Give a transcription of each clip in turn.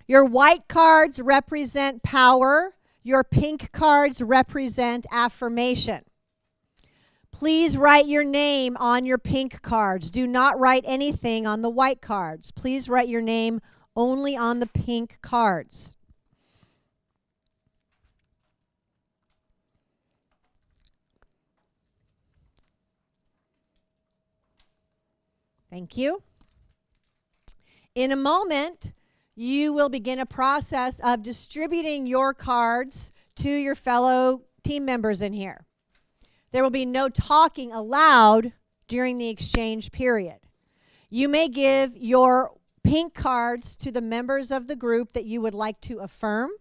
Your white cards represent power. Your pink cards represent affirmation. Please write your name on your pink cards. Do not write anything on the white cards. Please write your name only on the pink cards. Thank you. In a moment, you will begin a process of distributing your cards to your fellow team members in here. There will be no talking allowed during the exchange period. You may give your pink cards to the members of the group that you would like to affirm,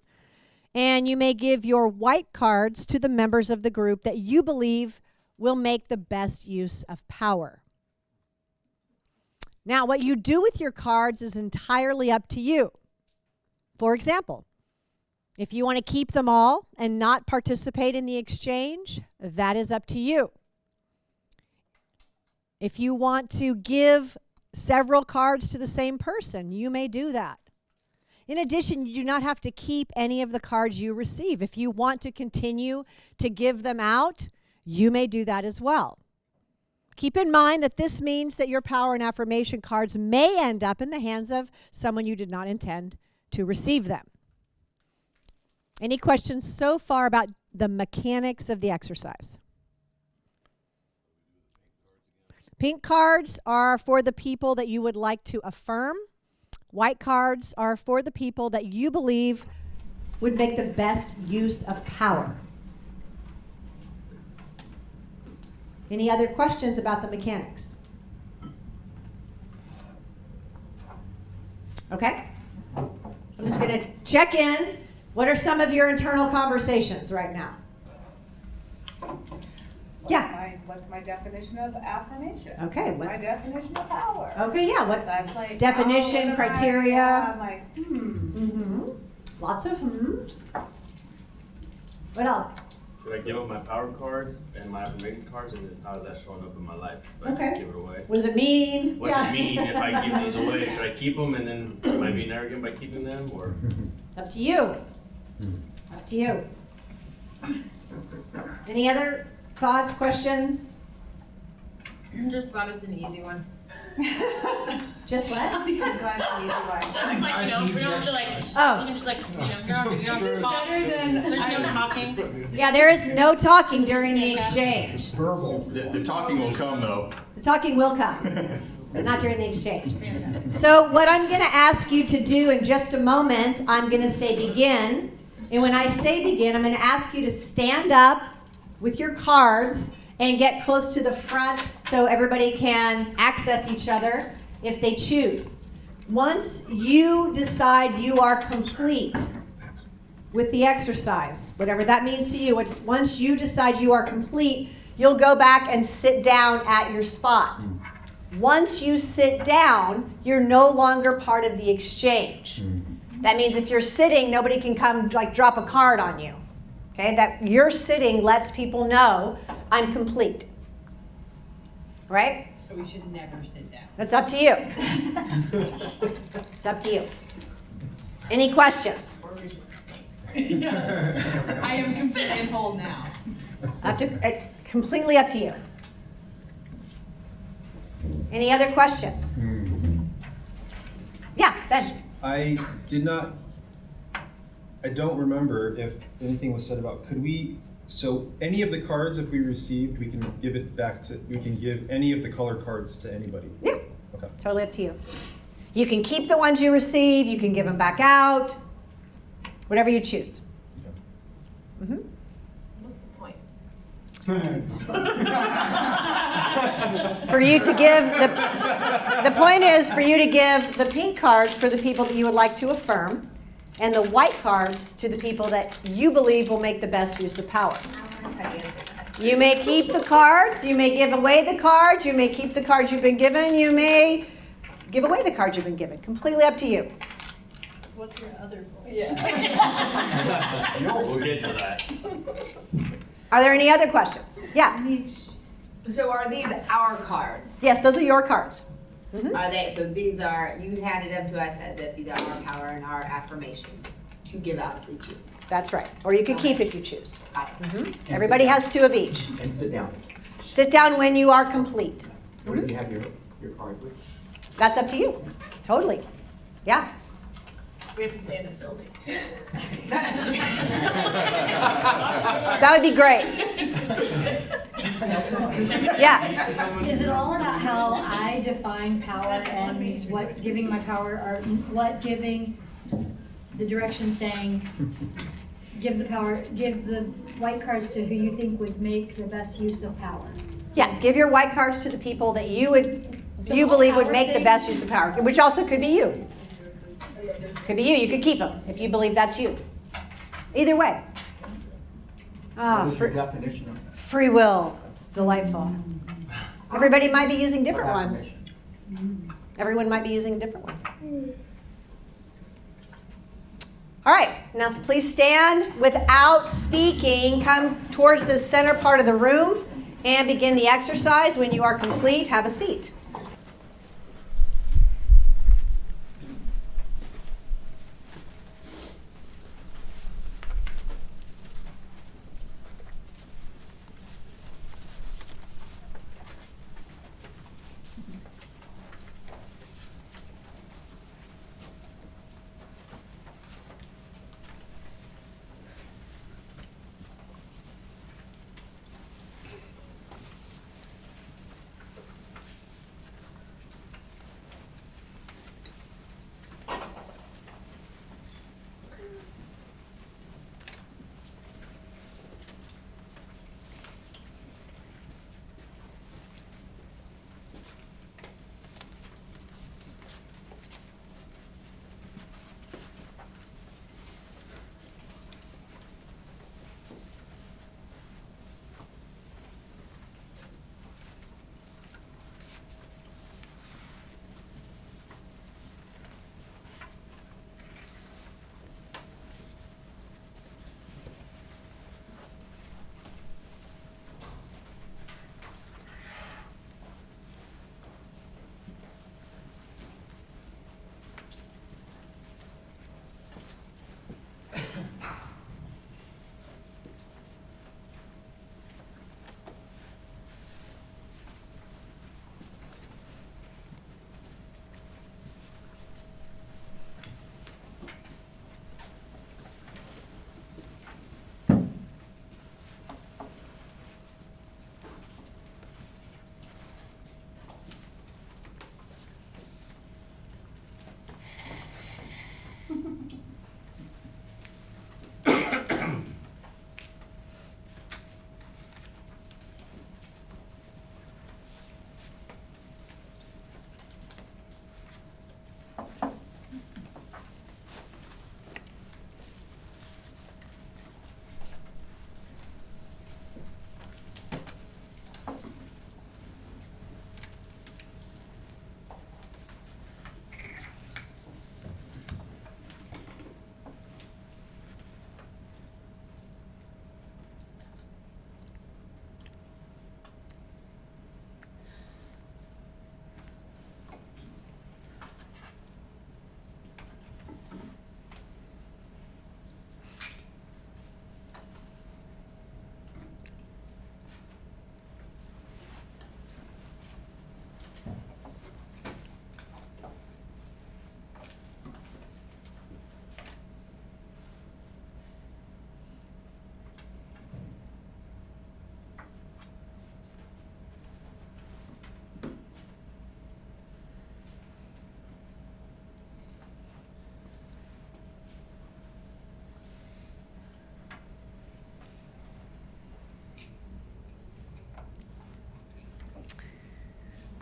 and you may give your white cards to the members of the group that you believe will make the best use of power. Now, what you do with your cards is entirely up to you. For example, if you want to keep them all and not participate in the exchange, that is up to you. If you want to give several cards to the same person, you may do that. In addition, you do not have to keep any of the cards you receive. If you want to continue to give them out, you may do that as well. Keep in mind that this means that your power and affirmation cards may end up in the hands of someone you did not intend to receive them. Any questions so far about the mechanics of the exercise? Pink cards are for the people that you would like to affirm. White cards are for the people that you believe would make the best use of power. Any other questions about the mechanics? Okay. I'm just going to check in. What are some of your internal conversations right now? Yeah. What's my definition of affirmation? Okay. What's my definition of power? Okay, yeah. What That's like definition, criteria? I'm like, Lots of What else? Should I give up my power cards and my affirmation cards, and how is that showing up in my life? If I Okay. just give it away. What does it mean? What does it mean if I give these away? Should I keep them and then am I being arrogant by keeping them, or? Up to you. Up to you. Any other thoughts, questions? Just glad it's an easy one. Just what? I'm glad it's an easy one. Like, we don't have to Oh. you can just you don't have to talk. There's no talking. Yeah, there is no talking during the exchange. Verbal. The talking will come, though. The talking will come, but not during the exchange. So what I'm going to ask you to do in just a moment, I'm going to say begin. And when I say begin, I'm going to ask you to stand up with your cards and get close to the front so everybody can access each other if they choose. Once you decide you are complete with the exercise, whatever that means to you, once you decide you are complete, you'll go back and sit down at your spot. Once you sit down, you're no longer part of the exchange. That means if you're sitting, nobody can come drop a card on you. Okay, that you're sitting lets people know I'm complete. Right? So we should never sit down. That's up to you. It's up to you. Any questions? I am completely told now. Completely up to you. Any other questions? Yeah, Ben. I don't remember if anything was said about, so any of the cards, if we received, we can give it back we can give any of the color cards to anybody? Yeah. Okay. Totally up to you. You can keep the ones you receive, you can give them back out, whatever you choose. Okay. What's the point? For you to give, the point is for you to give the pink cards for the people that you would like to affirm, and the white cards to the people that you believe will make the best use of power. You may keep the cards, you may give away the cards, you may keep the cards you've been given, you may give away the cards you've been given. Completely up to you. What's your other voice? Yeah. We'll get to that. Are there any other questions? Yeah. So are these our cards? Yes, those are your cards. Are they, so these are, you handed them to us as if these are our power and our affirmations to give out if we choose. That's right. Or you can keep if you choose. Got it. Everybody has 2 of each. And sit down. Sit down when you are complete. Or do you have your card with? That's up to you. Totally. Yeah. We have to stay in the building. That would be great. Yeah. Is it all about how I define power and what giving my power, or what giving the direction saying, give the power, give the white cards to who you think would make the best use of power? Yeah. Give your white cards to the people that you So believe would power make the thing? best use of power, which also could be you. Could be you. You could keep them if you believe that's you. Either way. Ah, What is your definition of free will. It's delightful. Everybody might be using different ones. Everyone might be using a different one. All right, now please stand without speaking. Come towards the center part of the room and begin the exercise. When you are complete, have a seat.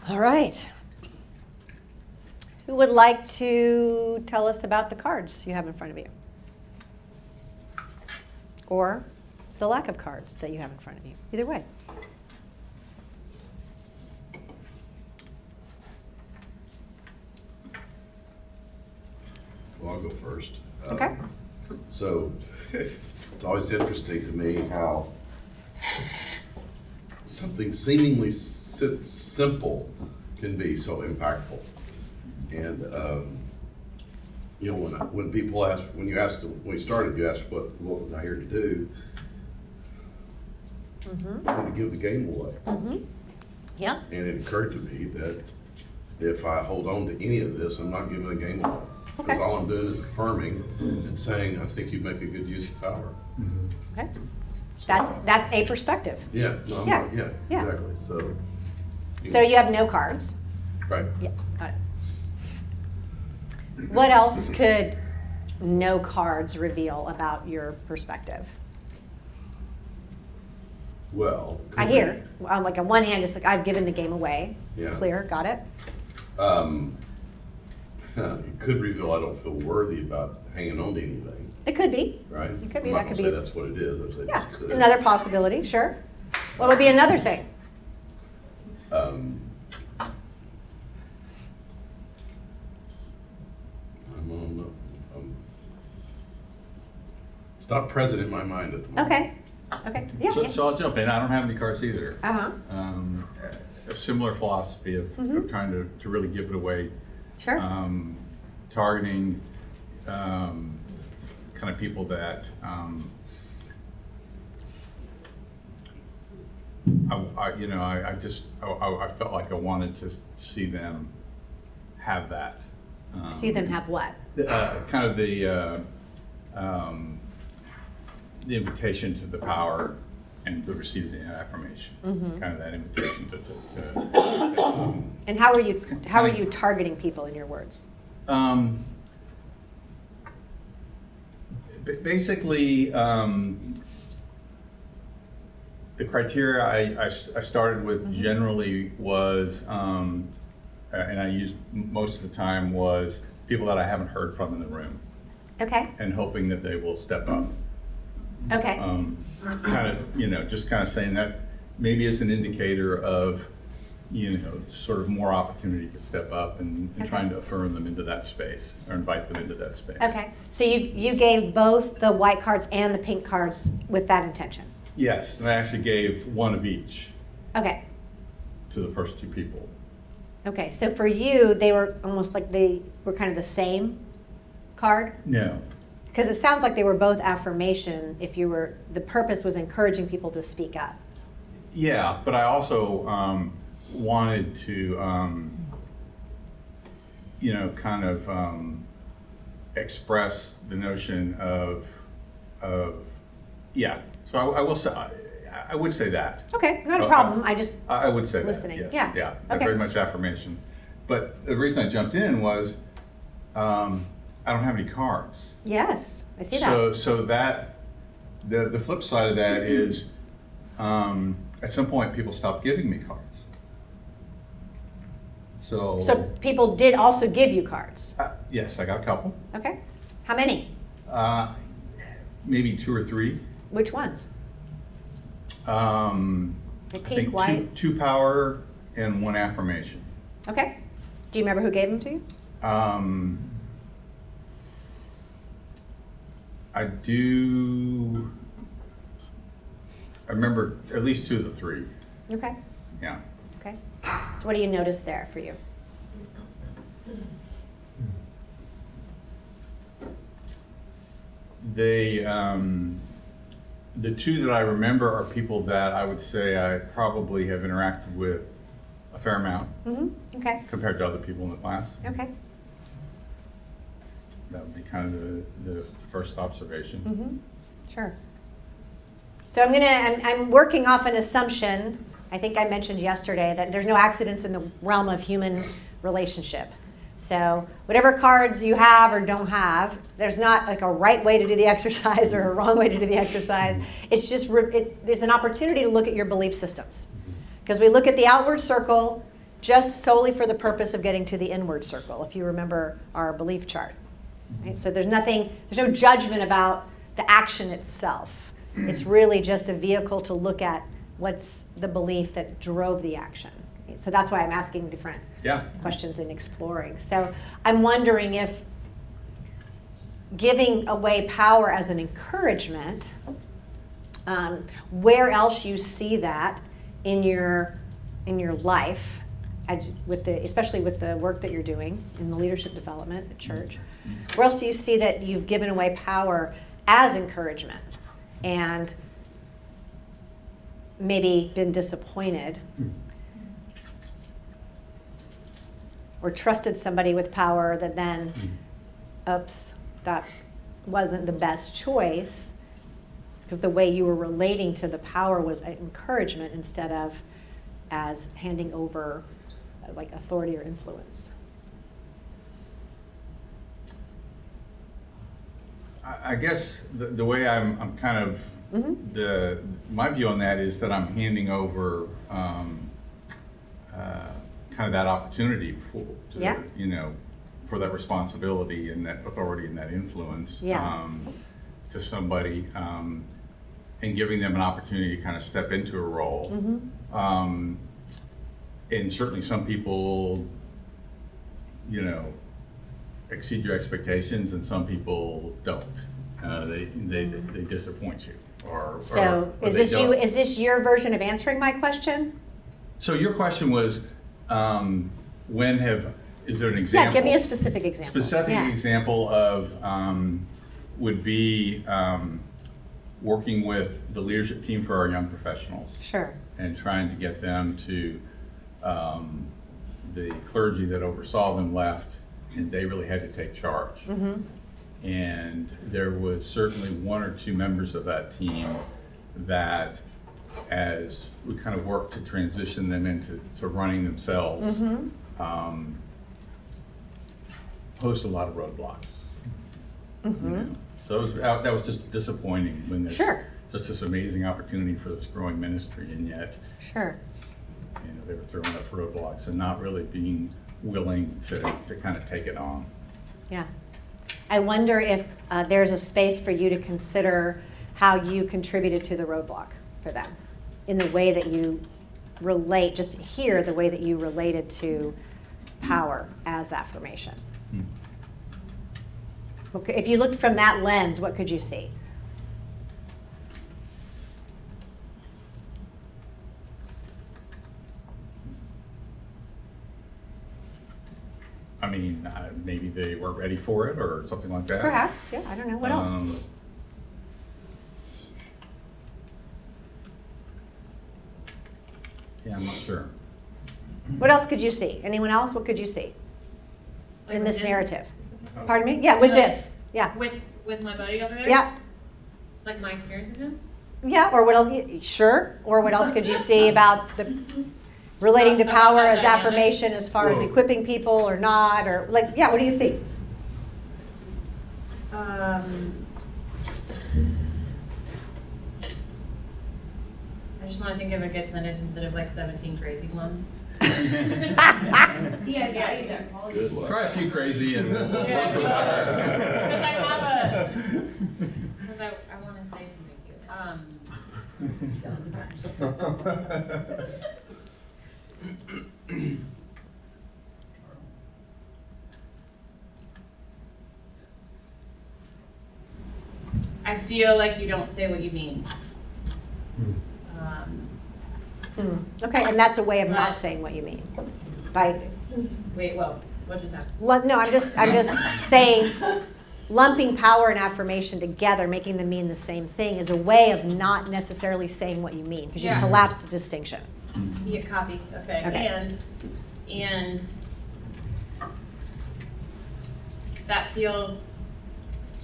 All right. Who would like to tell us about the cards you have in front of you? Or the lack of cards that you have in front of you? Either way. Well, I'll go first. Okay. So it's always interesting to me how something seemingly simple can be so impactful. And, you know, when people ask, when you started, you asked what was I here to do? I wanted to give the game away. Yeah. And it occurred to me that if I hold on to any of this, I'm not giving the game away. Okay. Because all I'm doing is affirming and saying, I think you'd make a good use of power. Okay. That's a perspective. Yeah, no, Yeah. Yeah. exactly, so. So you have no cards. Right. Yeah, got it. What else could no cards reveal about your perspective? Well. I hear, like on one hand, it's like I've given the game away. Yeah. Clear, got it? It could reveal I don't feel worthy about hanging on to anything, It could be. right? It could be, I'm that not could gonna be- say that's what it is, I'd say Yeah, it could. another possibility, sure. What would be another thing? It's not present in my mind at the moment. Okay, okay, yeah. So, so I'll jump in. I don't have any cards either. Uh-huh, A similar philosophy of trying to really give it away. sure. Targeting kind of people that I felt like I wanted to see them have that. See them have what? Kind of the invitation to the power and the receipt of the affirmation. Kind of that invitation to And how are you targeting people in your words? Basically, the criteria I started with generally was, and I used most of the time, was people that I haven't heard from in the room, Okay, and hoping that they will step up. okay, Kind of, just kind of saying that maybe it's an indicator of, sort of more opportunity to step up and Okay. trying to affirm them into that space or invite them into that space. okay. So you gave both the white cards and the pink cards with that intention? Yes, and I actually gave one of each Okay, to the first two people. okay. So for you, they were almost like they were kind of the same card? No. Because it sounds like they were both affirmation if the purpose was encouraging people to speak up. Yeah, but I also wanted to, kind of express the notion of yeah. So I will say, I would say that. Okay, not a problem. I just, I would say Listening, that. yeah. Yes, Okay. very much affirmation. But the reason I jumped in was I don't have any cards. yes, I see that. So that the flip side of that is at some point people stopped giving me cards. So people did also give you cards? Yes, I got a couple. Okay. How many? Maybe 2 or 3. Which ones? The I pink, think white? two power and 1 affirmation. Okay. Do you remember who gave them to you? I do. I remember at least 2 of the 3. Okay. Yeah. Okay. So what do you notice there for you? They, the 2 that I remember are people that I would say I probably have interacted with a fair amount Mm-hmm. Okay. compared to other people in the class. Okay. That would be kind of the first observation. Mm-hmm. Sure. So I'm working off an assumption. I think I mentioned yesterday that there's no accidents in the realm of human relationship. So whatever cards you have or don't have, there's not like a right way to do the exercise or a wrong way to do the exercise. It's just, there's an opportunity to look at your belief systems. Because we look at the outward circle just solely for the purpose of getting to the inward circle, if you remember our belief chart. Right? So there's no judgment about the action itself. It's really just a vehicle to look at what's the belief that drove the action. Right? So that's why I'm asking different questions and exploring. So I'm wondering if giving away power as an encouragement, where else you see that in your life especially with the work that you're doing in the leadership development at church? Where else do you see that you've given away power as encouragement and maybe been disappointed? Or trusted somebody with power that then, oops, that wasn't the best choice because the way you were relating to the power was encouragement instead of as handing over like authority or influence. I guess the way I'm kind of, my view on that is that I'm handing over kind of that opportunity for that responsibility and that authority and that influence to somebody, and giving them an opportunity to kind of step into a role. And certainly some people, exceed your expectations, and some people don't. They disappoint you, So or is they this don't. is this your version of answering my question? So your question was, is there an example? Yeah, give me a specific example. Specific Yeah. example of would be working with the leadership team for our young professionals. Sure. And trying to get them to, the clergy that oversaw them left, and they really had to take charge. And there was certainly one or two members of that team that, as we kind of worked to transition them into running themselves, posed a lot of roadblocks. So that was just disappointing when there's just this amazing opportunity for this growing ministry, and yet they were throwing up roadblocks and not really being willing to kind of take it on. Yeah. I wonder if there's a space for you to consider how you contributed to the roadblock for them in the way that you relate, just hear the way that you related to power as affirmation. Okay, if you looked from that lens, what could you see? I mean, maybe they weren't ready for it or something like that. Perhaps, yeah, I don't know. What else? Yeah, I'm not sure. What else could you see? Anyone else? What could you see in this Like narrative? Pardon me? Yeah, with this. Yeah. With my buddy over there? Yeah. Like my experience with him? Yeah, or what else? Sure. Or what else could you see about the relating to power as affirmation as far as equipping people or not? Or like, yeah, what do you see? I just want to think of a good sentence instead of like 17 crazy ones. See, I value that quality. Good luck. Try a few crazy and Because I have because I want to say something cute. I feel like you don't say what you mean. Okay, and that's a way of not saying what you mean. Wait, whoa, what just happened? No, I'm just saying lumping power and affirmation together, making them mean the same thing, is a way of not necessarily saying what you mean, because you collapse the distinction. Yeah, copy. Okay. And that feels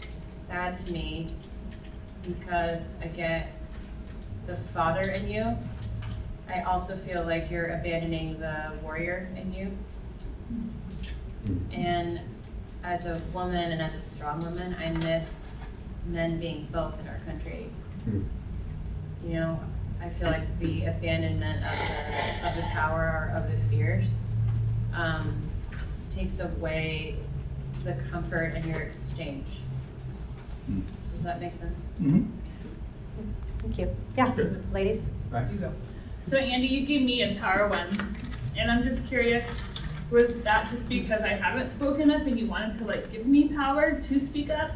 sad to me because I get the father in you. I also feel like you're abandoning the warrior in you. And as a woman and as a strong woman, I miss men being both in our country. You know, I feel like the abandonment of the power or of the fears takes away the comfort in your exchange. Does that make sense? Thank you. Yeah, ladies? Right. So Andy, you gave me a power one, and I'm just curious, was that just because I haven't spoken up and you wanted to like give me power to speak up?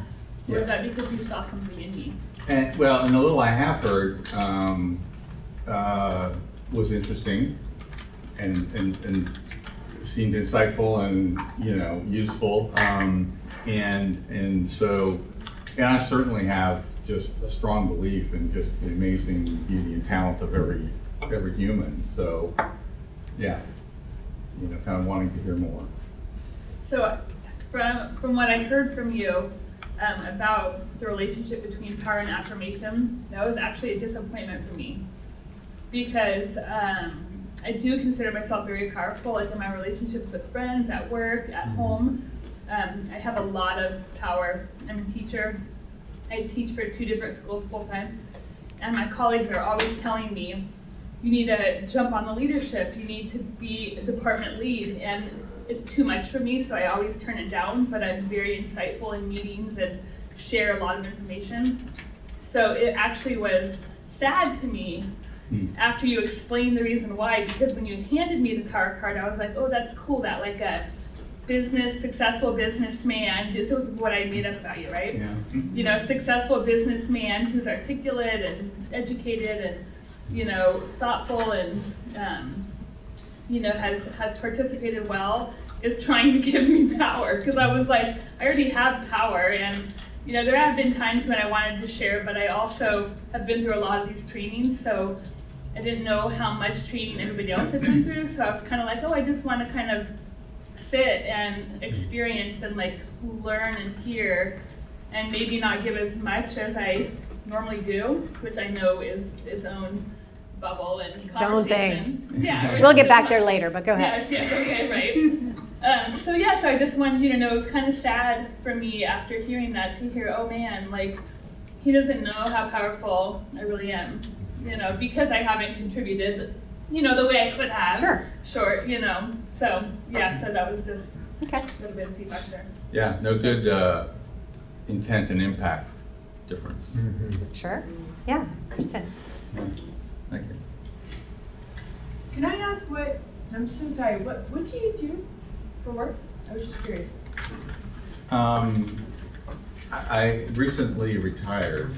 Or is that because you saw something in me? And the little I have heard was interesting, and seemed insightful and, you know, useful. And so, and I certainly have just a strong belief in just the amazing beauty and talent of every human. So, yeah, you know, kind of wanting to hear more. So from what I heard from you about the relationship between power and affirmation, that was actually a disappointment for me. Because I do consider myself very powerful, like in my relationships with friends, at work, at home. I have a lot of power. I'm a teacher. I teach for 2 different schools full time. And my colleagues are always telling me, you need to jump on the leadership, you need to be a department lead. And it's too much for me, so I always turn it down, but I'm very insightful in meetings and share a lot of information. So it actually was sad to me after you explained the reason why, because when you handed me the power card, I was like, oh, that's cool, that like a successful businessman, this was what I made up about you, right? Yeah. You know, successful businessman who's articulate and educated and, you know, thoughtful and, you know, has participated well, is trying to give me power. Because I was like, I already have power, and, you know, there have been times when I wanted to share, but I also have been through a lot of these trainings, so I didn't know how much training everybody else had been through, so I was kind of like, oh, I just want to kind of sit and experience and like learn and hear, and maybe not give as much as I normally do, which I know is its own bubble and Its own thing. Yeah, We'll get back there later, but go ahead. Yes, okay, right. So I just wanted you to know it was kind of sad for me after hearing that to hear, oh man, like he doesn't know how powerful I really am, you know, because I haven't contributed, you know, the way I could have. Sure, you know. So so that was just a little bit of feedback there. Yeah, no, good intent and impact difference. Sure. Yeah, Kristen. Yeah. Thank you. Can I ask I'm so sorry, what do you do for work? I was just curious. I recently retired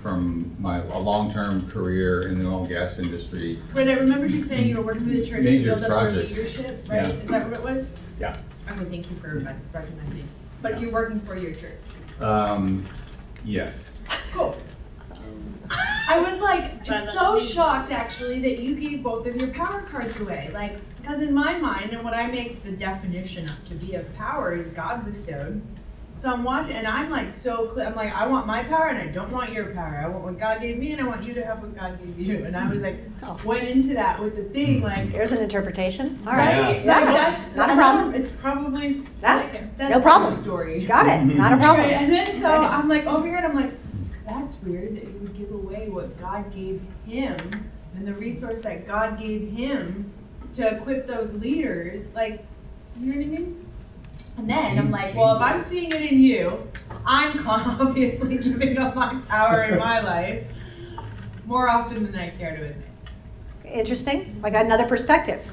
from a long-term career in the oil and gas industry. But I remember you saying you were working with the church to Major build up their projects. leadership, right? Yeah. Is that what it was? Yeah. Okay, thank you for recognizing. But you're working for your church. Yes. Cool. I was like so shocked actually that you gave both of your power cards away. Like, because in my mind, and what I make the definition up to be of power is God bestowed. So I'm watching, and I'm like so clear. I'm like, I want my power, and I don't want your power. I want what God gave me, and I want you to have what God gave you. And I was like, went into that with the thing, like. There's an interpretation. All Right? right. Like, Yeah. that's Not a problem. It's probably That's that's no problem. my story. Got it. Not a problem. Right, and then so I'm like over here, and I'm like, that's weird that he would give away what God gave him and the resource that God gave him to equip those leaders. Like, you know what I mean? And then I'm like, well, if I'm seeing it in you, I'm obviously giving up my power in my life more often than I care to admit. Interesting. Like another perspective.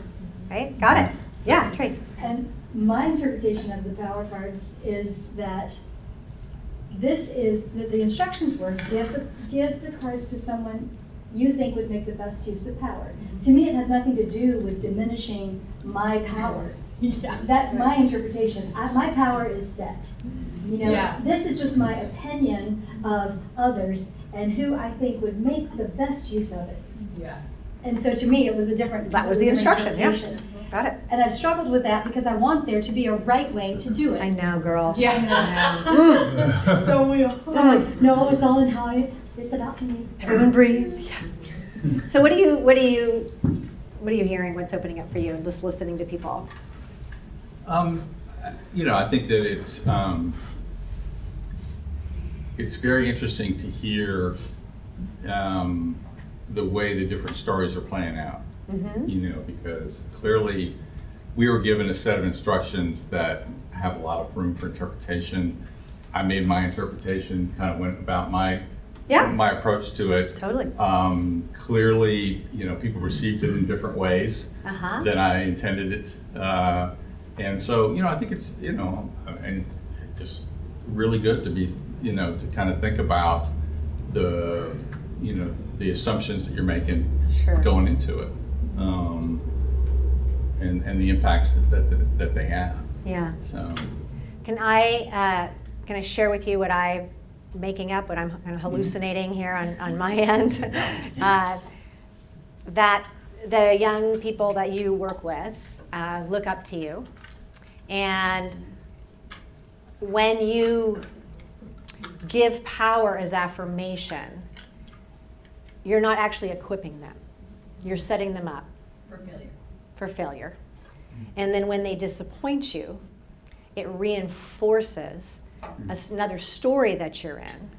Right? Got it. Yeah, Tracy. And my interpretation of the power cards is that this is, the instructions were, give the cards to someone you think would make the best use of power. To me, it had nothing to do with diminishing my power. Yeah. That's my interpretation. My power is set. You know, Yeah. this is just my opinion of others and who I think would make the best use of it. Yeah. And so to me, it was a different. That was the instruction, yeah. Got it. And I've struggled with that because I want there to be a right way to do it. I know, girl. Yeah. Don't we all? So I'm like, no, it's all in how it's about me. Everyone breathe. Yeah. So what are you hearing? What's opening up for you and just listening to people? You know, I think that it's very interesting to hear the way the different stories are playing out. Mm-hmm. You know, because clearly we were given a set of instructions that have a lot of room for interpretation. I made my interpretation, kind of went about my approach to it. Totally. Clearly, you know, people received it in different ways than I intended it. And so, you know, I think it's, you know, and just really good to be, you know, to kind of think about the, you know, the assumptions that you're making going into it. and the impacts that they have. Yeah. So, Can I share with you what I'm making up, what I'm kind of hallucinating here on my end? That the young people that you work with look up to you. And when you give power as affirmation, you're not actually equipping them. You're setting them up for failure. And then when they disappoint you, it reinforces another story that you're in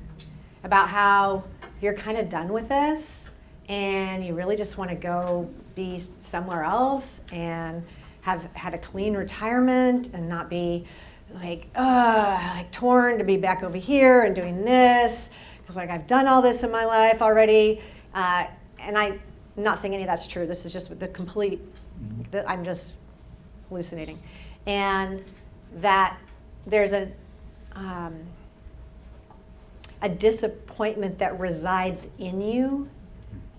about how you're kind of done with this and you really just want to go be somewhere else and have had a clean retirement and not be like torn to be back over here and doing this because like I've done all this in my life already. And I'm not saying any of that's true. This is just the complete, I'm just hallucinating. And that there's a disappointment that resides in you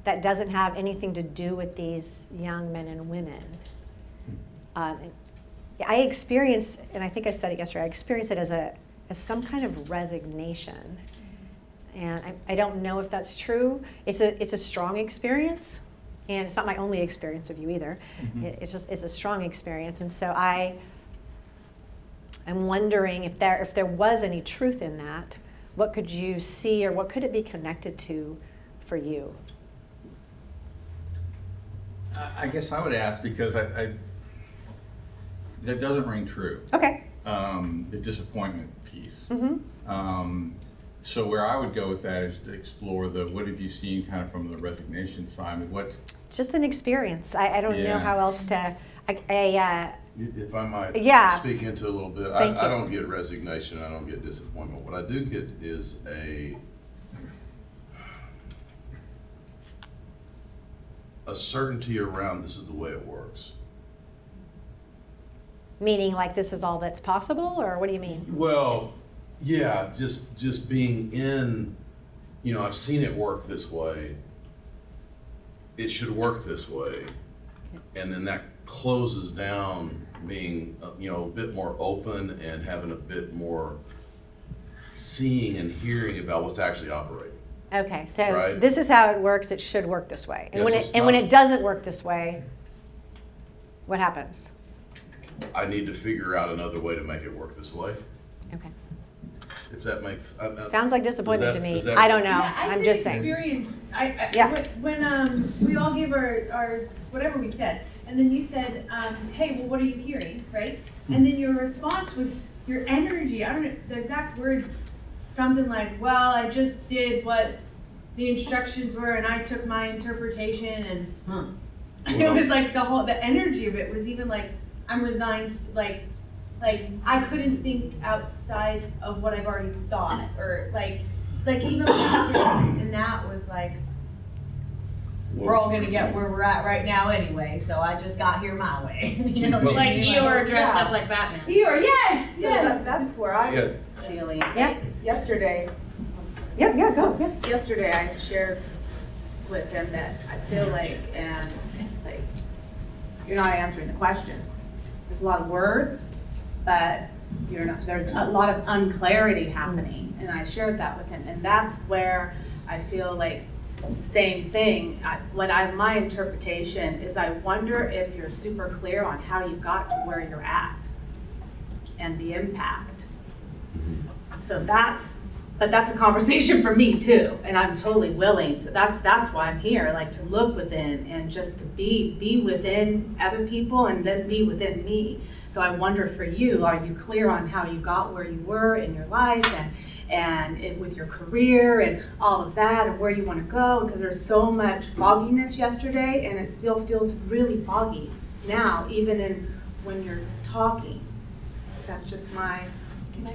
that doesn't have anything to do with these young men and women. I experienced, and I think I said it yesterday, I experienced it as some kind of resignation. And I don't know if that's true. It's a strong experience, and it's not my only experience of you either. Mm-hmm. It's a strong experience, and so I'm wondering if there was any truth in that. What could you see, or what could it be connected to for you? I guess I would ask because that doesn't ring true. Okay. The disappointment piece. Mm-hmm. So where I would go with that is to explore what have you seen kind of from the resignation side? Just an experience. I don't know how else to. If I might speak into a little bit, I don't get resignation, I don't get disappointment. What I do get is a certainty around this is the way it works. Meaning like this is all that's possible, or what do you mean? Well, yeah, just being in, I've seen it work this way. It should work this way. And then that closes down being, a bit more open and having a bit more seeing and hearing about what's actually operating. Okay, so right? This is how it works. It should work this way. And Yes, when it doesn't work this way, what happens? I need to figure out another way to make it work this way. Okay. If that makes Sounds like disappointment to me. is that- I don't know. Yeah, I'm just saying. When we all gave our whatever we said, and then you said, hey, well, what are you hearing, right? And then your response was your energy. I don't know the exact words. Something like, well, I just did what the instructions were, and I took my interpretation, and it was like the energy of it was even like I'm resigned, like I couldn't think outside of what I've already thought, or like even and that was like, we're all gonna get where we're at right now anyway, so I just got here my way. Like Eeyore dressed up like Batman. Eeyore, yes, So yes. that's where I was feeling. Yeah. Yesterday, Go. Yeah. yesterday I shared with them that I feel like you're not answering the questions. There's a lot of words, but there's a lot of unclarity happening, and I shared that with him, and that's where I feel like same thing. My interpretation is I wonder if you're super clear on how you got to where you're at and the impact. So that's a conversation for me too, and I'm totally willing to. That's why I'm here, like to look within and just to be within other people and then be within me. So I wonder for you, are you clear on how you got where you were in your life and with your career and all of that and where you want to go? Because there's so much fogginess yesterday, and it still feels really foggy now, even when you're talking. That's just my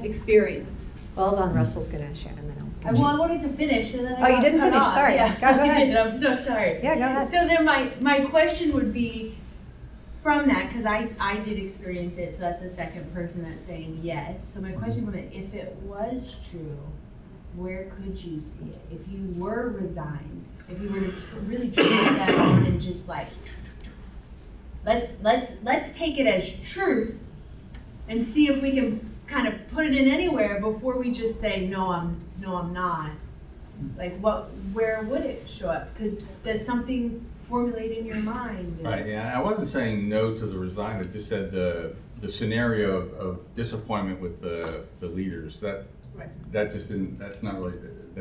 experience. Well, hold on, Russell's gonna share, and then I'll. Well, I wanted to finish, and then I Oh, you got didn't cut finish. off. Sorry. Yeah. Go ahead. I'm so sorry. Yeah, go ahead. So then my question would be, from that, because I did experience it, so that's the second person that's saying yes. So my question would be, if it was true, where could you see it? If you were resigned, if you were to really trim it down and just like let's take it as truth and see if we can kind of put it in anywhere before we just say, no, I'm not. Like where would it show up? Does something formulate in your mind? Right, yeah, I wasn't saying no to the resign, I just said the scenario of disappointment with the leaders, that just didn't, that's not really.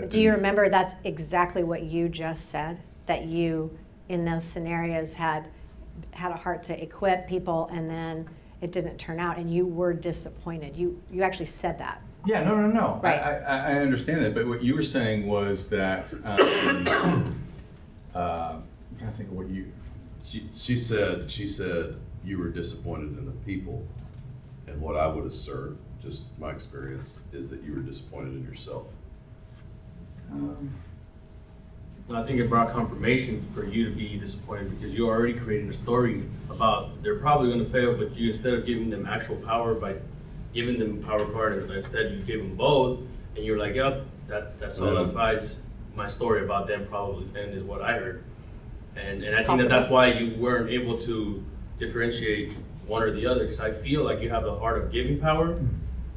Do you remember that's exactly what you just said? That you, in those scenarios, had a heart to equip people and then it didn't turn out and you were disappointed. You actually said that. Yeah, no. Right. I understand that, but what you were saying was that, I'm trying to think of what you. She said you were disappointed in the people, and what I would assert, just my experience, is that you were disappointed in yourself. I think it brought confirmation for you to be disappointed because you already created a story about they're probably going to fail, but you, instead of giving them actual power by giving them power card, and instead you gave them both, and you're like, yep, that solidifies my story about them probably failing is what I heard. And I think that's why you weren't able to differentiate one or the other, because I feel like you have the heart of giving power,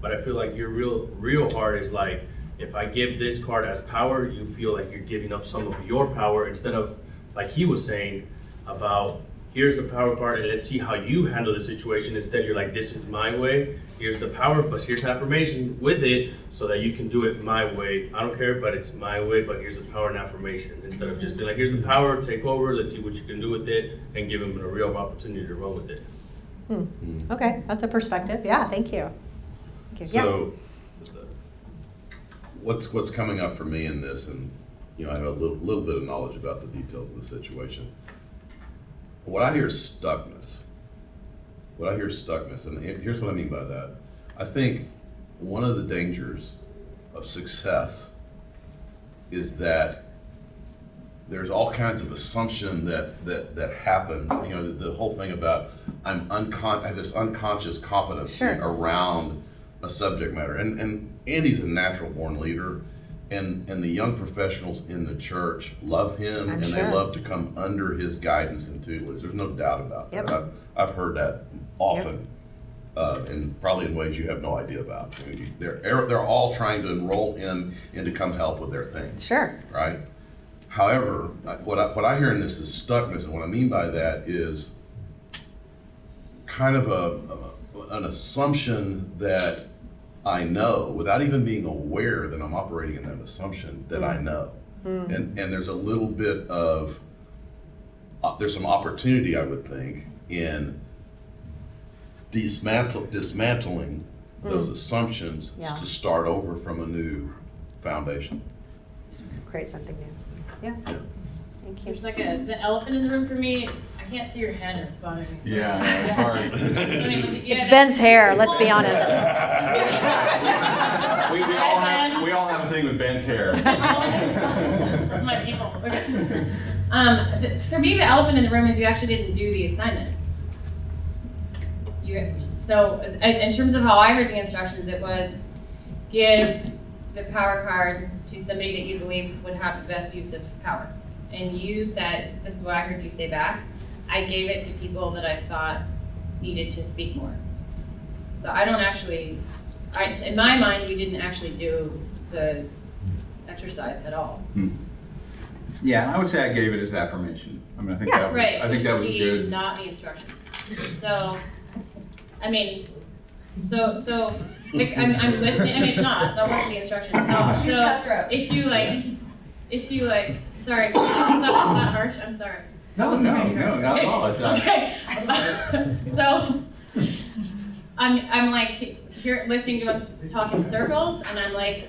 but I feel like your real heart is like, if I give this card as power, you feel like you're giving up some of your power instead of, like he was saying, about here's the power card and let's see how you handle the situation. Instead, you're like, this is my way, here's the power, but here's affirmation with it so that you can do it my way. I don't care, but it's my way, but here's the power and affirmation. Instead of just being like, here's the power, take over, let's see what you can do with it, and give them a real opportunity to run with it. Okay, that's a perspective. Yeah, thank you. So, what's coming up for me in this, and I have a little bit of knowledge about the details of the situation. What I hear is stuckness. And here's what I mean by that. I think one of the dangers of success is that there's all kinds of assumption that happens. The whole thing about I have this unconscious competency around a subject matter. And Andy's a natural born leader, and the young professionals in the church love him, they love to come under his guidance and tutelage. There's no doubt about that. I've heard that often, and probably in ways you have no idea about. They're all trying to enroll him and to come help with their things. Sure. Right? However, what I hear in this is stuckness, and what I mean by that is kind of an assumption that I know, without even being aware that I'm operating in that assumption, that I know. And there's a little bit of, there's some opportunity, I would think, in dismantling those assumptions to start over from a new foundation. Create something new. Yeah. Thank you. There's like the elephant in the room for me. I can't see your head and it's bothering me. So. Yeah, it's hard. It's Ben's hair, let's be honest. we all have a thing with Ben's hair. That's my people. Okay. For me, the elephant in the room is you actually didn't do the assignment. So in terms of how I heard the instructions, it was give the power card to somebody that you believe would have the best use of power. And you said, this is what I heard you say back, I gave it to people that I thought needed to speak more. So I don't actually, in my mind, you didn't actually do the exercise at all. Yeah, I would say I gave it as affirmation. I mean, I think that was good. Not the instructions. So, I mean, so like, I'm listening. I mean, it's not. That wasn't the instructions. So if you like, sorry, is that harsh? I'm sorry. No, not at all. It's not. Okay. So I'm like here listening to us talk in circles, and I'm like,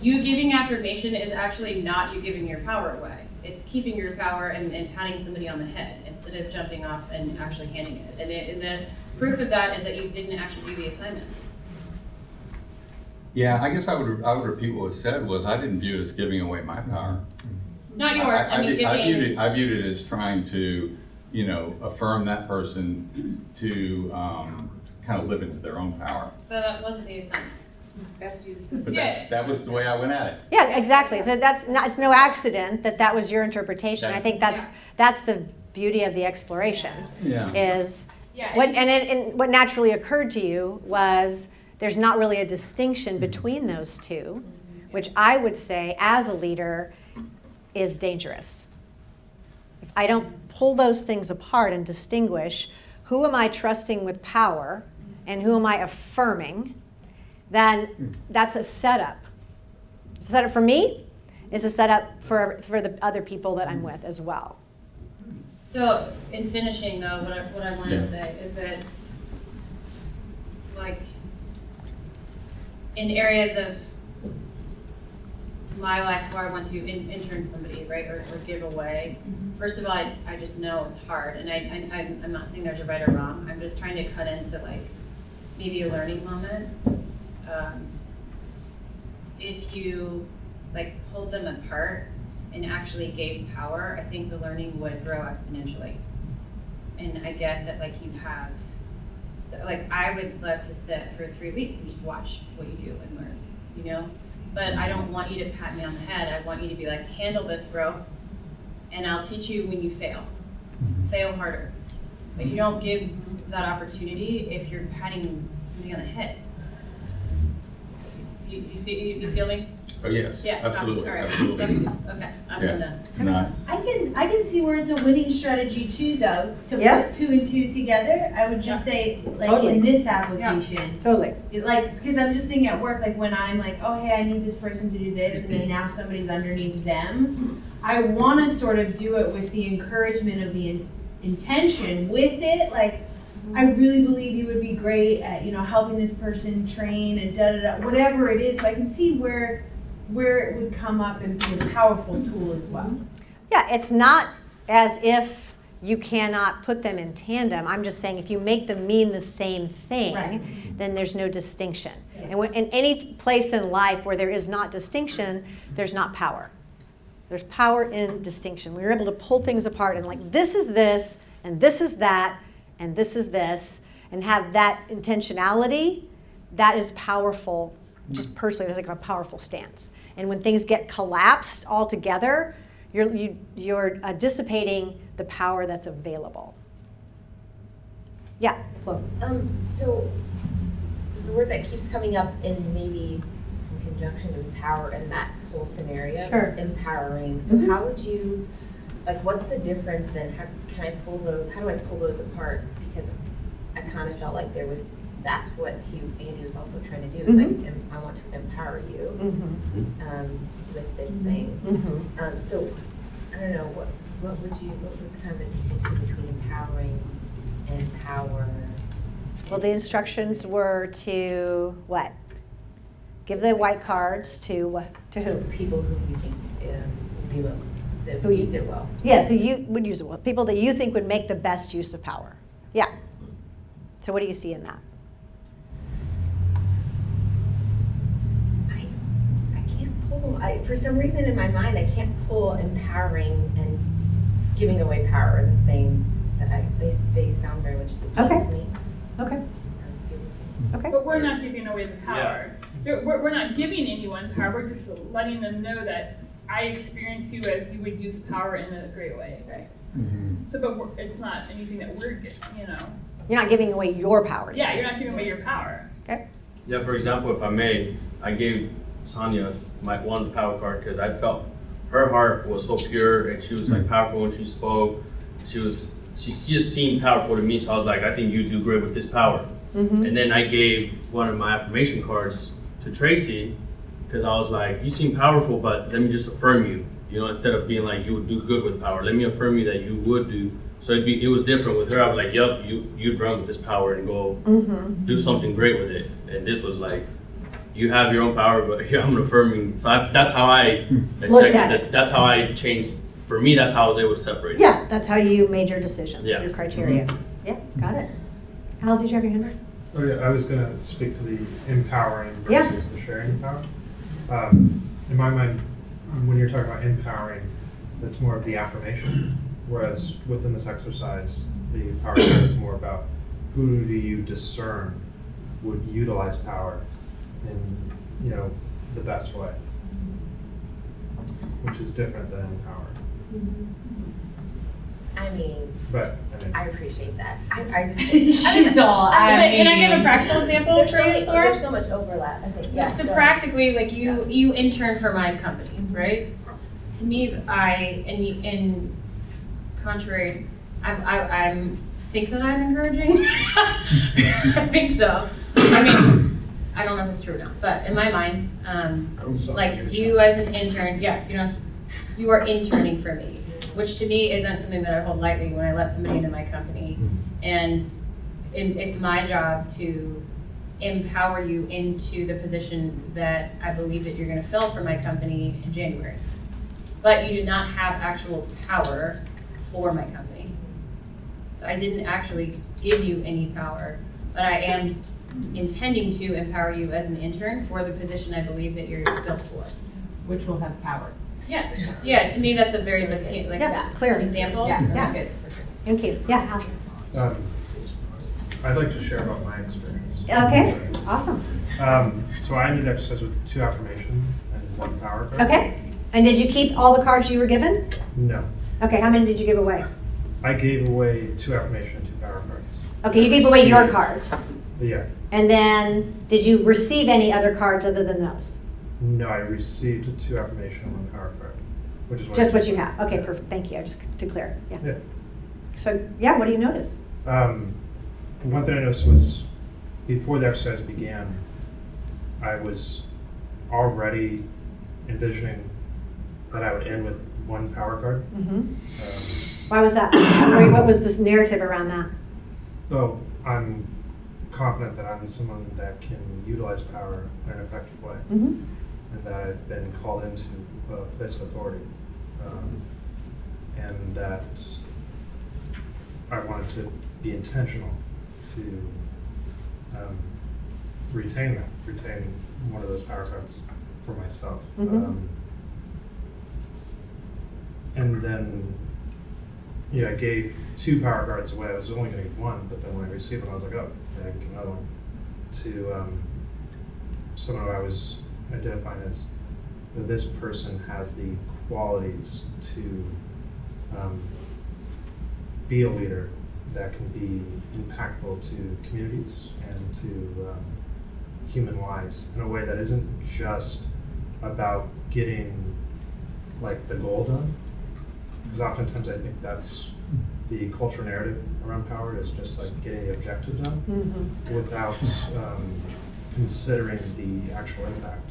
you giving affirmation is actually not you giving your power away. It's keeping your power and patting somebody on the head instead of jumping off and actually handing it. And the proof of that is that you didn't actually do the assignment. Yeah, I guess I would repeat what was said was I didn't view it as giving away my power. Not yours. I viewed it as trying to, affirm that person to kind of live into their own power. But that wasn't the assignment. It's best use But that was the way I went at it. Yeah, exactly. So it's no accident that was your interpretation. I think that's the beauty of the exploration. Yeah. Is Yeah, what and what naturally occurred to you was there's not really a distinction between those two, which I would say as a leader is dangerous. If I don't pull those things apart and distinguish who am I trusting with power and who am I affirming, then that's a setup. It's a setup for me. It's a setup for the other people that I'm with as well. So in finishing though, what I want Yeah. to say is that, like, in areas of my life where I want to intern somebody, right, or give away, first of all, I just know it's hard, and I'm not saying there's a right or wrong. I'm just trying to cut into like maybe a learning moment. If you like pulled them apart and actually gave power, I think the learning would grow exponentially. And I get that, like, you have, like, I would love to sit for 3 weeks and just watch what you do and learn, you know? But I don't want you to pat me on the head. I want you to be like, handle this, bro. And I'll teach you when you fail. Fail harder. But you don't give that opportunity if you're patting somebody on the head. You feel me? Oh, yes, Yeah. absolutely, All right. absolutely. Okay, I'm done. No. I can see where it's a winning strategy too, though, to Yes. put 2 and 2 together. I would just say, like, Totally. in this application, Totally. like, because I'm just thinking at work, like when I'm like, oh hey, I need this person to do this, and then now somebody's underneath them. I want to sort of do it with the encouragement of the intention with it, like. I really believe you would be great at, you know, helping this person train and whatever it is. So I can see where it would come up and be a powerful tool as well. Yeah, it's not as if you cannot put them in tandem. I'm just saying if you make them mean the same thing, Right. then there's no distinction. Yeah. And in any place in life where there is not distinction, there's not power. There's power in distinction. We're able to pull things apart and like, this is this, and this is that, and this is this, and have that intentionality. That is powerful. Just personally, I think a powerful stance. And when things get collapsed all together, you're dissipating the power that's available. Yeah, Flo. So the word that keeps coming up in maybe in conjunction with power in that whole scenario Sure. is empowering. So how would you, like, what's the difference then? How do I pull those apart? Because I kind of felt like that's what Andy was also trying to do, is like, I want to empower you with this thing. So I don't know, what would kind of the distinction between empowering and power? Well, the instructions were to what? Give the white cards to who? People who you think would be most, that Who would you- use it well. Yes, who you would use it well. People that you think would make the best use of power. Yeah. So what do you see in that? I can't pull, for some reason in my mind, I can't pull empowering and giving away power in the same, they sound very much the same Okay. to me. Okay. I feel the same. Okay. But we're not giving away the power. We're not giving anyone power, we're just letting them know that I experience you as you would use power in a great way, right? So, but it's not anything that we're getting, you know. You're not giving away your power. Yeah, you're not giving away your power. Okay. Yeah, for example, if I may, I gave Sonia my one power card because I felt her heart was so pure and she was like powerful when she spoke. She just seemed powerful to me, so I was like, I think you do great with this power. And then I gave one of my affirmation cards to Tracy because I was like, you seem powerful, but let me just affirm you. You know, instead of being like you would do good with power, let me affirm you that you would do. So it was different with her. I was like, yup, you'd run with this power and go do something great with it. And this was like, you have your own power, but here I'm affirming. So that's how I Looked at it. That's how I changed. For me, that's how I was able to separate it. Yeah, that's how you made your decisions, Yeah. your criteria. Yeah, got it. Al, did you have your hand up? Oh yeah, I was going to speak to the empowering versus Yeah. the sharing power. In my mind, when you're talking about empowering, that's more of the affirmation, whereas within this exercise, the power card is more about who do you discern would utilize power in, you know, the best way, which is different than empower. I mean, But, I mean, I appreciate that. I just. She's all, Can I give a practical example There's for so you, many, for there's us? so much overlap, I think, yeah. So go ahead. practically, like you intern for my company, right? To me, in contrary, I'm think that I'm encouraging. I think so. I mean, I don't know if it's true or not, but in my mind, like you as an intern, you are interning for me, which to me isn't something that I hold lightly when I let somebody into my company, and it's my job to empower you into the position that I believe that you're going to fill for my company in January. But you do not have actual power for my company. So I didn't actually give you any power, but I am intending to empower you as an intern for the position I believe that you're built for. which will have power. Yes. Yeah, to me that's a very clear example. Yeah, Yeah. that's good. Thank you. Yeah. Al. I'd like to share about my experience. Okay. Awesome. So I ended exercise with 2 affirmation and 1 power card. Okay. And did you keep all the cards you were given? No. Okay. How many did you give away? I gave away 2 affirmation and 2 power cards. Okay. You gave away your cards. Yeah. And then did you receive any other cards other than those? No, I received 2 affirmation and 1 power card, which is Just what you have. Okay. Perfect. Thank you. Just to clear. Yeah. Yeah. So yeah, what do you notice? One thing I noticed was before the exercise began, I was already envisioning that I would end with 1 power card. Why was that? What was this narrative around that? So I'm confident that I'm someone that can utilize power in an effective way, and that I've been called into a place of authority, and that I wanted to be intentional to retain one of those power cards for myself. And then, I gave 2 power cards away. I was only going to give 1, but then when I received them, I was like, oh, I can give another one to someone who I was identifying as this person has the qualities to be a leader that can be impactful to communities and to human lives in a way that isn't just about getting the goal done. Because oftentimes I think that's the cultural narrative around power is just getting the objective done without considering the actual impact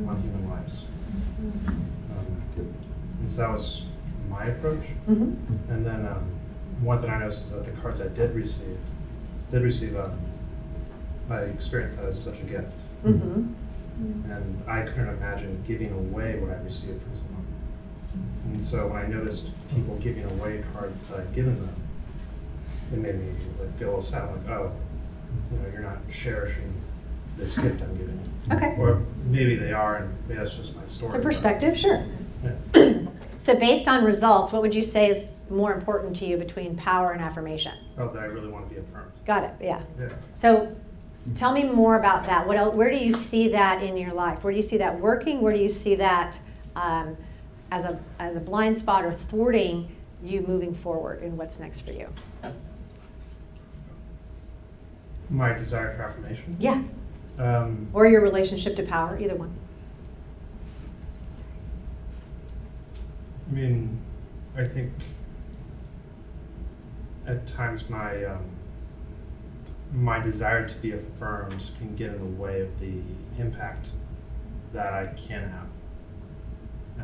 on human lives. And so that was my approach. And then one thing I noticed is that the cards I did receive, I experienced that as such a gift. And I couldn't imagine giving away what I received from someone. And so when I noticed people giving away cards that I'd given them, it made me feel a little sad, oh, you're not cherishing this gift I'm giving you. Okay. Or maybe they are, and maybe that's just my story. It's a perspective, sure. Yeah. So based on results, what would you say is more important to you between power and affirmation? Oh, that I really want to be affirmed. Got it. Yeah. Yeah. So tell me more about that. What else, where do you see that in your life? Where do you see that working? Where do you see that as a blind spot or thwarting you moving forward in what's next for you? My desire for affirmation? Yeah. Or your relationship to power, either one. I mean, I think at times my desire to be affirmed can get in the way of the impact that I can have.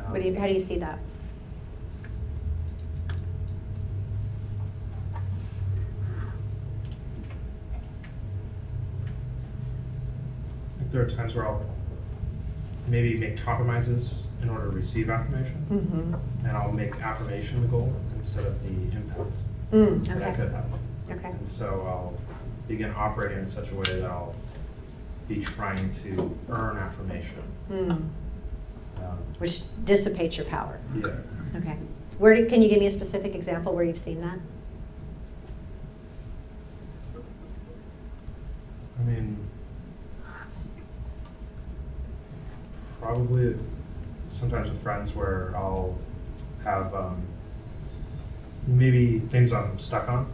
How do you see that? There are times where I'll maybe make compromises in order to receive affirmation, and I'll make affirmation the goal instead of the impact that I could have. Okay. And so I'll begin operating in such a way that I'll be trying to earn affirmation. Which dissipates your power. Yeah. Okay. Can you give me a specific example where you've seen that? I mean, probably sometimes with friends where I'll have maybe things I'm stuck on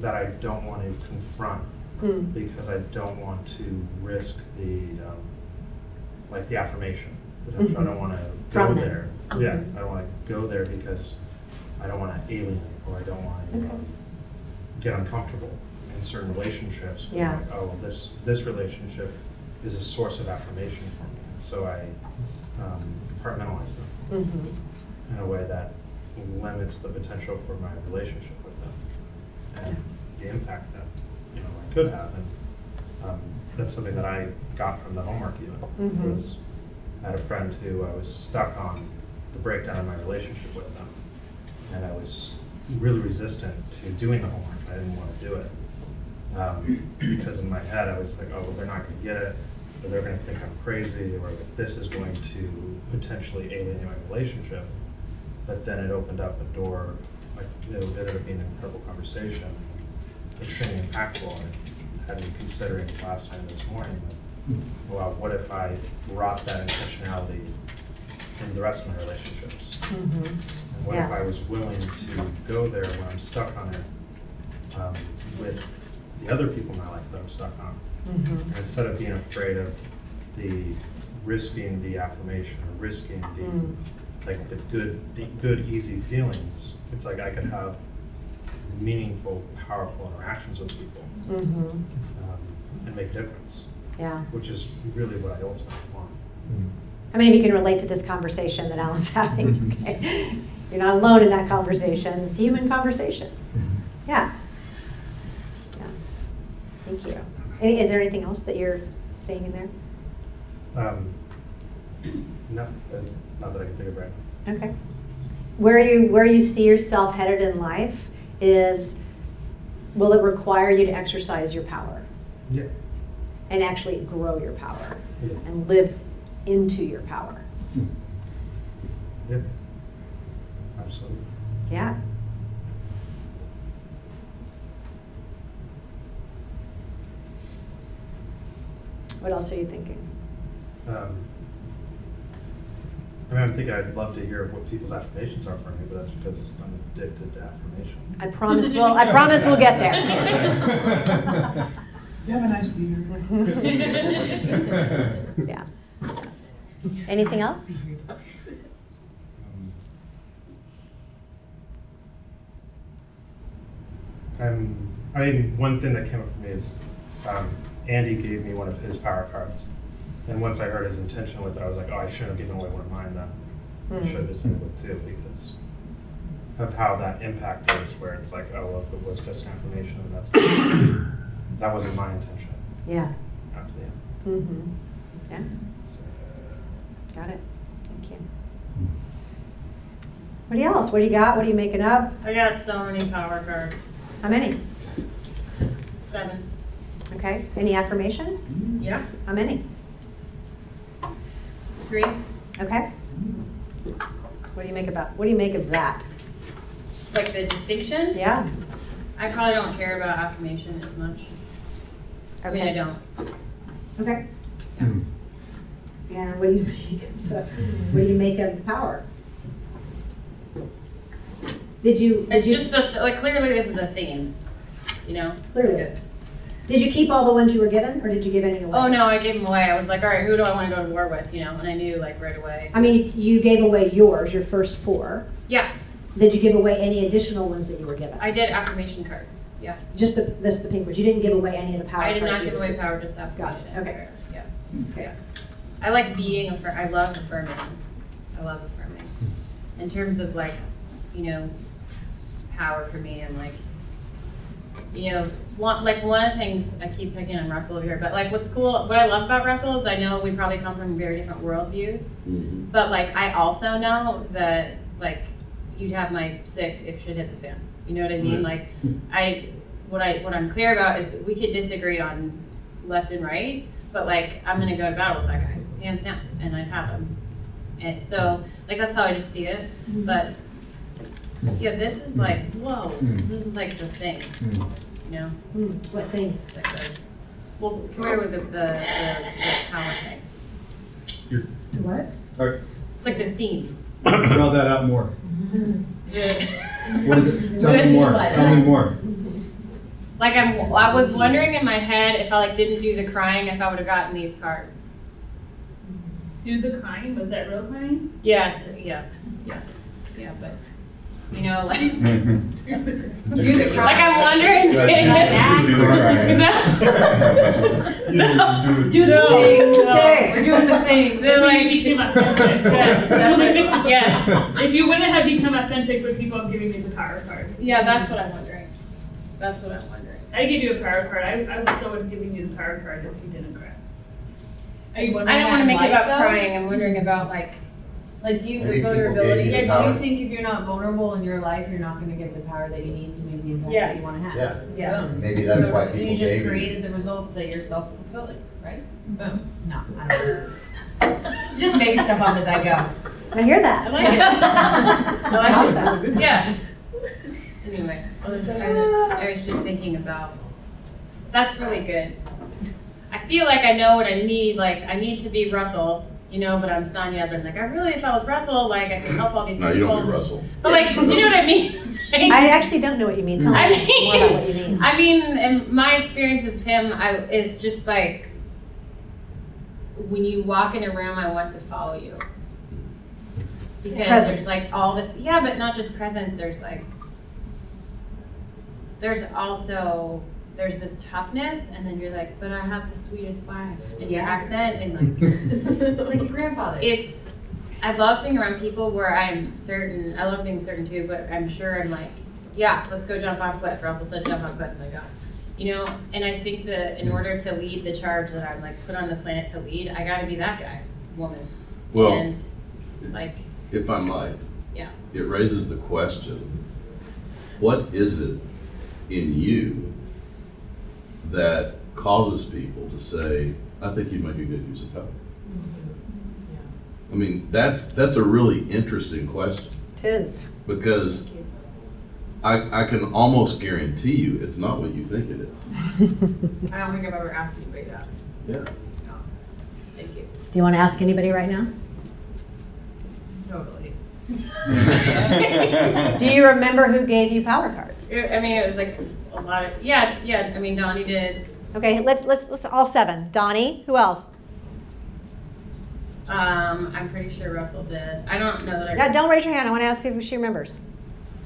that I don't want to confront Mm. because I don't want to risk the like the affirmation. Potential. I don't want to go From them. there. Yeah, I don't want to go there because I don't want to alienate or I don't want to Okay. get uncomfortable in certain relationships. Yeah. Like, oh, this relationship is a source of affirmation for me, and so I compartmentalize them Mm-hmm. in a way that limits the potential for my relationship with them and the impact that I could have. And that's something that I got from the homework even. Mhm. Was I had a friend who I was stuck on the breakdown of my relationship with them, and I was really resistant to doing the homework. I didn't want to do it because in my head I was like, oh, well, they're not going to get it, or they're going to think I'm crazy, or that this is going to potentially alienate my relationship. But then it opened up a door, like, it ended up being an incredible conversation, extremely impactful. And I had me considering last time this morning, that, well, what if I brought that intentionality in the rest of my relationships? Mm-hmm. And what if Yeah. I was willing to go there when I'm stuck on it with the other people in my life that I'm stuck on? Mm-hmm. Instead of being afraid of the risking the affirmation or risking the Mm. like the good easy feelings, it's like I could have meaningful, powerful interactions with people Mm-hmm. and make a difference, Yeah. which is really what I ultimately want. I mean, if you can relate to this conversation that Alan's having, okay? You're not alone in that conversation. It's a human conversation. Yeah. Yeah. Thank you. Is there anything else that you're saying in there? No, not that I can think of right now. Okay. Where you see yourself headed in life is, will it require you to exercise your power Yeah. and actually grow your power Yeah. and live into your power? Yeah. Absolutely. Yeah. What else are you thinking? I mean, I'm thinking I'd love to hear what people's affirmations are for me, but that's because I'm addicted to affirmation. I promise we'll get there. You have a nice beard. Yeah. Anything else? I mean, one thing that came up for me is Andy gave me one of his power cards. And once I heard his intention with it, I was like, oh, I shouldn't have given away one of mine then. I should have just said it with two, because of how that impact is, where it's like, oh, well, if it was just an affirmation, then that wasn't my intention. Yeah. After the end. Mm-hmm. Yeah. Got it. Thank you. What else? What do you got? What are you making up? I got so many power cards. How many? 7. Okay. Any affirmation? Yeah. How many? 3. Okay. What do you make of that? Like the distinction? Yeah. I probably don't care about affirmation as much. I mean, I don't. Okay. Yeah. What do you make of the power? It's just like clearly this is a theme, Clearly. Did you keep all the ones you were given, or did you give any away? Oh no, I gave them away. I was like, all right, who do I want to go to war with, and I knew like right away. I mean, you gave away yours, your first 4. Yeah, Did you give away any additional ones that you were given? I did affirmation cards. Yeah. Just the pink ones. You didn't give away any of the power I did cards not you give away received. power, just affirmation. Got it. Okay. Yeah. Okay. Yeah. I like being I love affirming. I love affirming. In terms of like, power for me and like, one of the things I keep picking on Russell over here, but like what's cool, what I love about Russell is I know we probably come from very different worldviews, but like I also know that like you'd have my 6 if shit hit the fan. You know what I mean? Like what I'm clear about is we could disagree on left and right, but like I'm gonna go to battle with that guy, hands down, and I'd have him. And so like that's how I just see it. But yeah, this is like, whoa, this is like the thing. What thing? Well, come here with the power thing. What? It's like the theme. Draw that out more. What is it? Tell me more. Tell me more. Like I was wondering in my head if I like didn't do the crying, if I would have gotten these cards. Do the crying? Was that real crying? Yeah, yes, yeah, but you know, like Do the like I'm wondering. Do the thing. Okay. We're doing the thing. They're Like like, became authentic. yes, yes, If you wouldn't have become authentic, would people have given you the power card? yeah. That's what I'm wondering. That's what I'm wondering. I give you a power card. I still would have given you the power card if you didn't cry. Are you I wondering don't want to that make in it about life, though? crying. I'm wondering about like Do you I think people gave you the do power. you think if you're not vulnerable in your life, you're not going to get the power that you need to make the impact that Yes. you want to have? Yeah. yes. Maybe that's why So people you just gave you. created the results that you're self-fulfilling, right? Boom. No, I don't know. Just making stuff up as I go. I hear that. I like it. I like Awesome. it. Yeah. Anyway, I was just thinking about. That's really good. I feel like I know what I need. Like I need to be Russell, you know, but I'm Sonia. But like I really, if I was Russell, like I could help all these No, people. you don't be Russell. But like, do you know what I mean? I actually don't know what you mean. Tell I me more about what you mean, mean. I mean, in my experience of him, is just like when you walk in a room, I want to follow you because Presence. there's like all this, yeah, but not just presence. There's like, there's also there's this toughness, and then you're like, but I have the sweetest wife, and your accent, and like It's like your grandfather. I love being around people where I'm certain. I love being certain too, but I'm sure I'm like, yeah, let's go jump off a cliff. Russell said jump off a cliff, and I got, you know. And I think that in order to lead the charge that I'm like put on the planet to lead, I got to be that guy, woman. Well, and like, if I might, yeah, it raises the question, what is it in you that causes people to say, I think you make a good use of power? I mean, that's a really interesting question, It is. because I can almost guarantee you it's not what you think it is. I don't think I've ever asked anybody that. Yeah. No. Thank you. Do you want to ask anybody right now? Totally. Do you remember who gave you power cards? I mean, it was like a lot of yeah. I mean, Donnie did. Okay, let's all 7. Donnie, who else? I'm pretty sure Russell did. I don't know that I. Yeah, don't raise your hand. I want to ask if she remembers.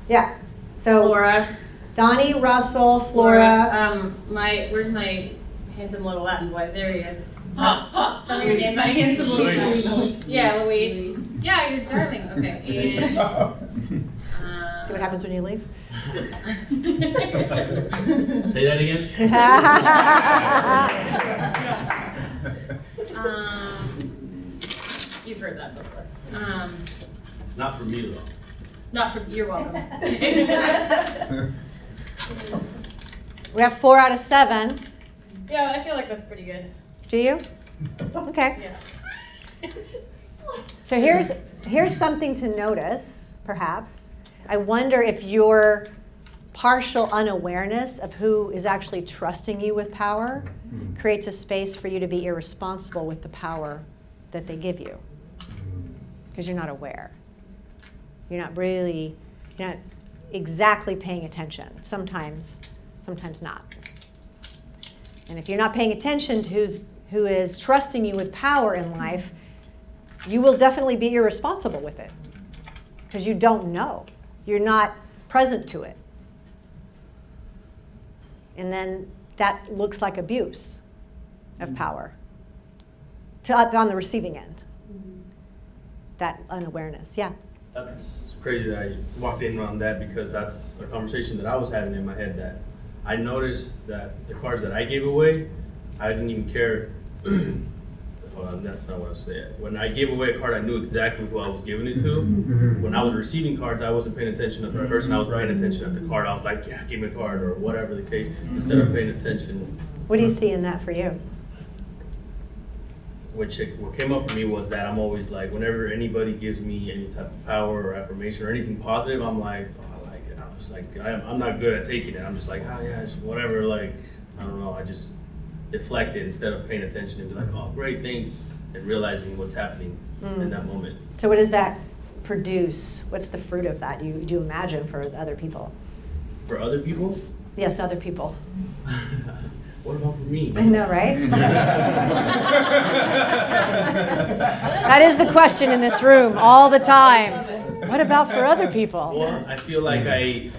Yeah. So Flora. Donnie, Russell, Flora. Where's my handsome little Latin boy? There he is. Tell me your name. My handsome little Luis. Yeah, Luis. Yeah, you're darling. Okay. And, See what happens when you leave? Say that again. You've heard that before. Not for me though. Not for. You're welcome. We have 4 out of 7. Yeah, I feel like that's pretty good. Do you? Okay. Yeah. So here's something to notice, perhaps. I wonder if your partial unawareness of who is actually trusting you with power creates a space for you to be irresponsible with the power that they give you. Because you're not aware. You're not exactly paying attention. Sometimes not. And if you're not paying attention to who is trusting you with power in life, you will definitely be irresponsible with it. Because you don't know. You're not present to it. And then that looks like abuse of power on the receiving end. That unawareness, yeah. That's crazy that I walked in on that, because that's a conversation that I was having in my head, that I noticed that the cards that I gave away, I didn't even care. Hold on, that's not what I was saying. When I gave away a card, I knew exactly who I was giving it to. When I was receiving cards, I wasn't paying attention to the person. I was paying attention at the card. I was like, yeah, give me a card, or whatever the case, instead of paying attention. What do you see in that for you? What came up for me was that I'm always like, whenever anybody gives me any type of power or affirmation or anything positive, I'm like, oh, I like it. I'm just like, I'm not good at taking it. I'm just like, oh yeah, just whatever. Like, I don't know. I just deflect it instead of paying attention and be like, oh, great, thanks, and realizing what's happening in that moment. So what does that produce? What's the fruit of that you do imagine for other people? For other people? Yes, other people. What about for me? I know, right? That is the question in this room all the time. What about for other people? Well, I feel like I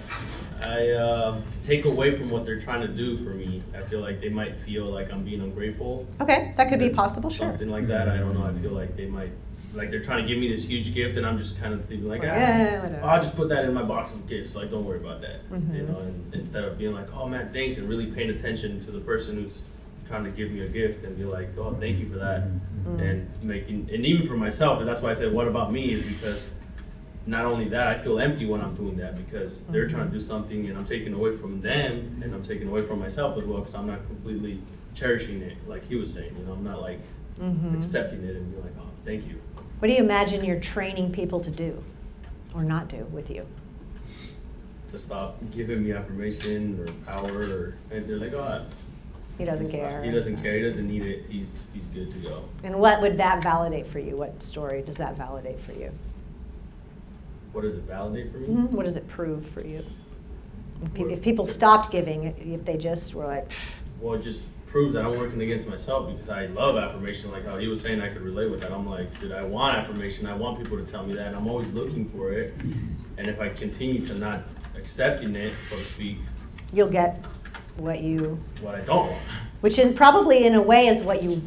take away from what they're trying to do for me. I feel like they might feel like I'm being ungrateful. Okay, that could be possible, sure. Something like that. I don't know. I feel like they might, like they're trying to give me this huge gift, and I'm just kind of thinking like, whatever. I'll just put that in my box of gifts. Like, don't worry about that. Mm-hmm. You know, and instead of being like, oh man, thanks, and really paying attention to the person who's trying to give me a gift and be like, oh, thank you for that, and even for myself. And that's why I said, what about me? Is because not only that, I feel empty when I'm doing that because they're trying to do something and I'm taking away from them and I'm taking away from myself as well because I'm not completely cherishing it like he was saying. You know, I'm not like accepting it and being like, oh, thank you. What do you imagine you're training people to do or not do with you? To stop giving me affirmation or power, and they're like, oh, He doesn't care. He doesn't care. He doesn't need it. He's good to go. And what would that validate for you? What story does that validate for you? What does it validate for me? What does it prove for you? If people stopped giving, if they just were like, Well, it just proves that I'm working against myself because I love affirmation. Like how he was saying, I could relate with that. I'm like, dude, I want affirmation. I want people to tell me that. And I'm always looking for it. And if I continue to not accepting it, so to speak, you'll get what I don't want. which probably in a way is what you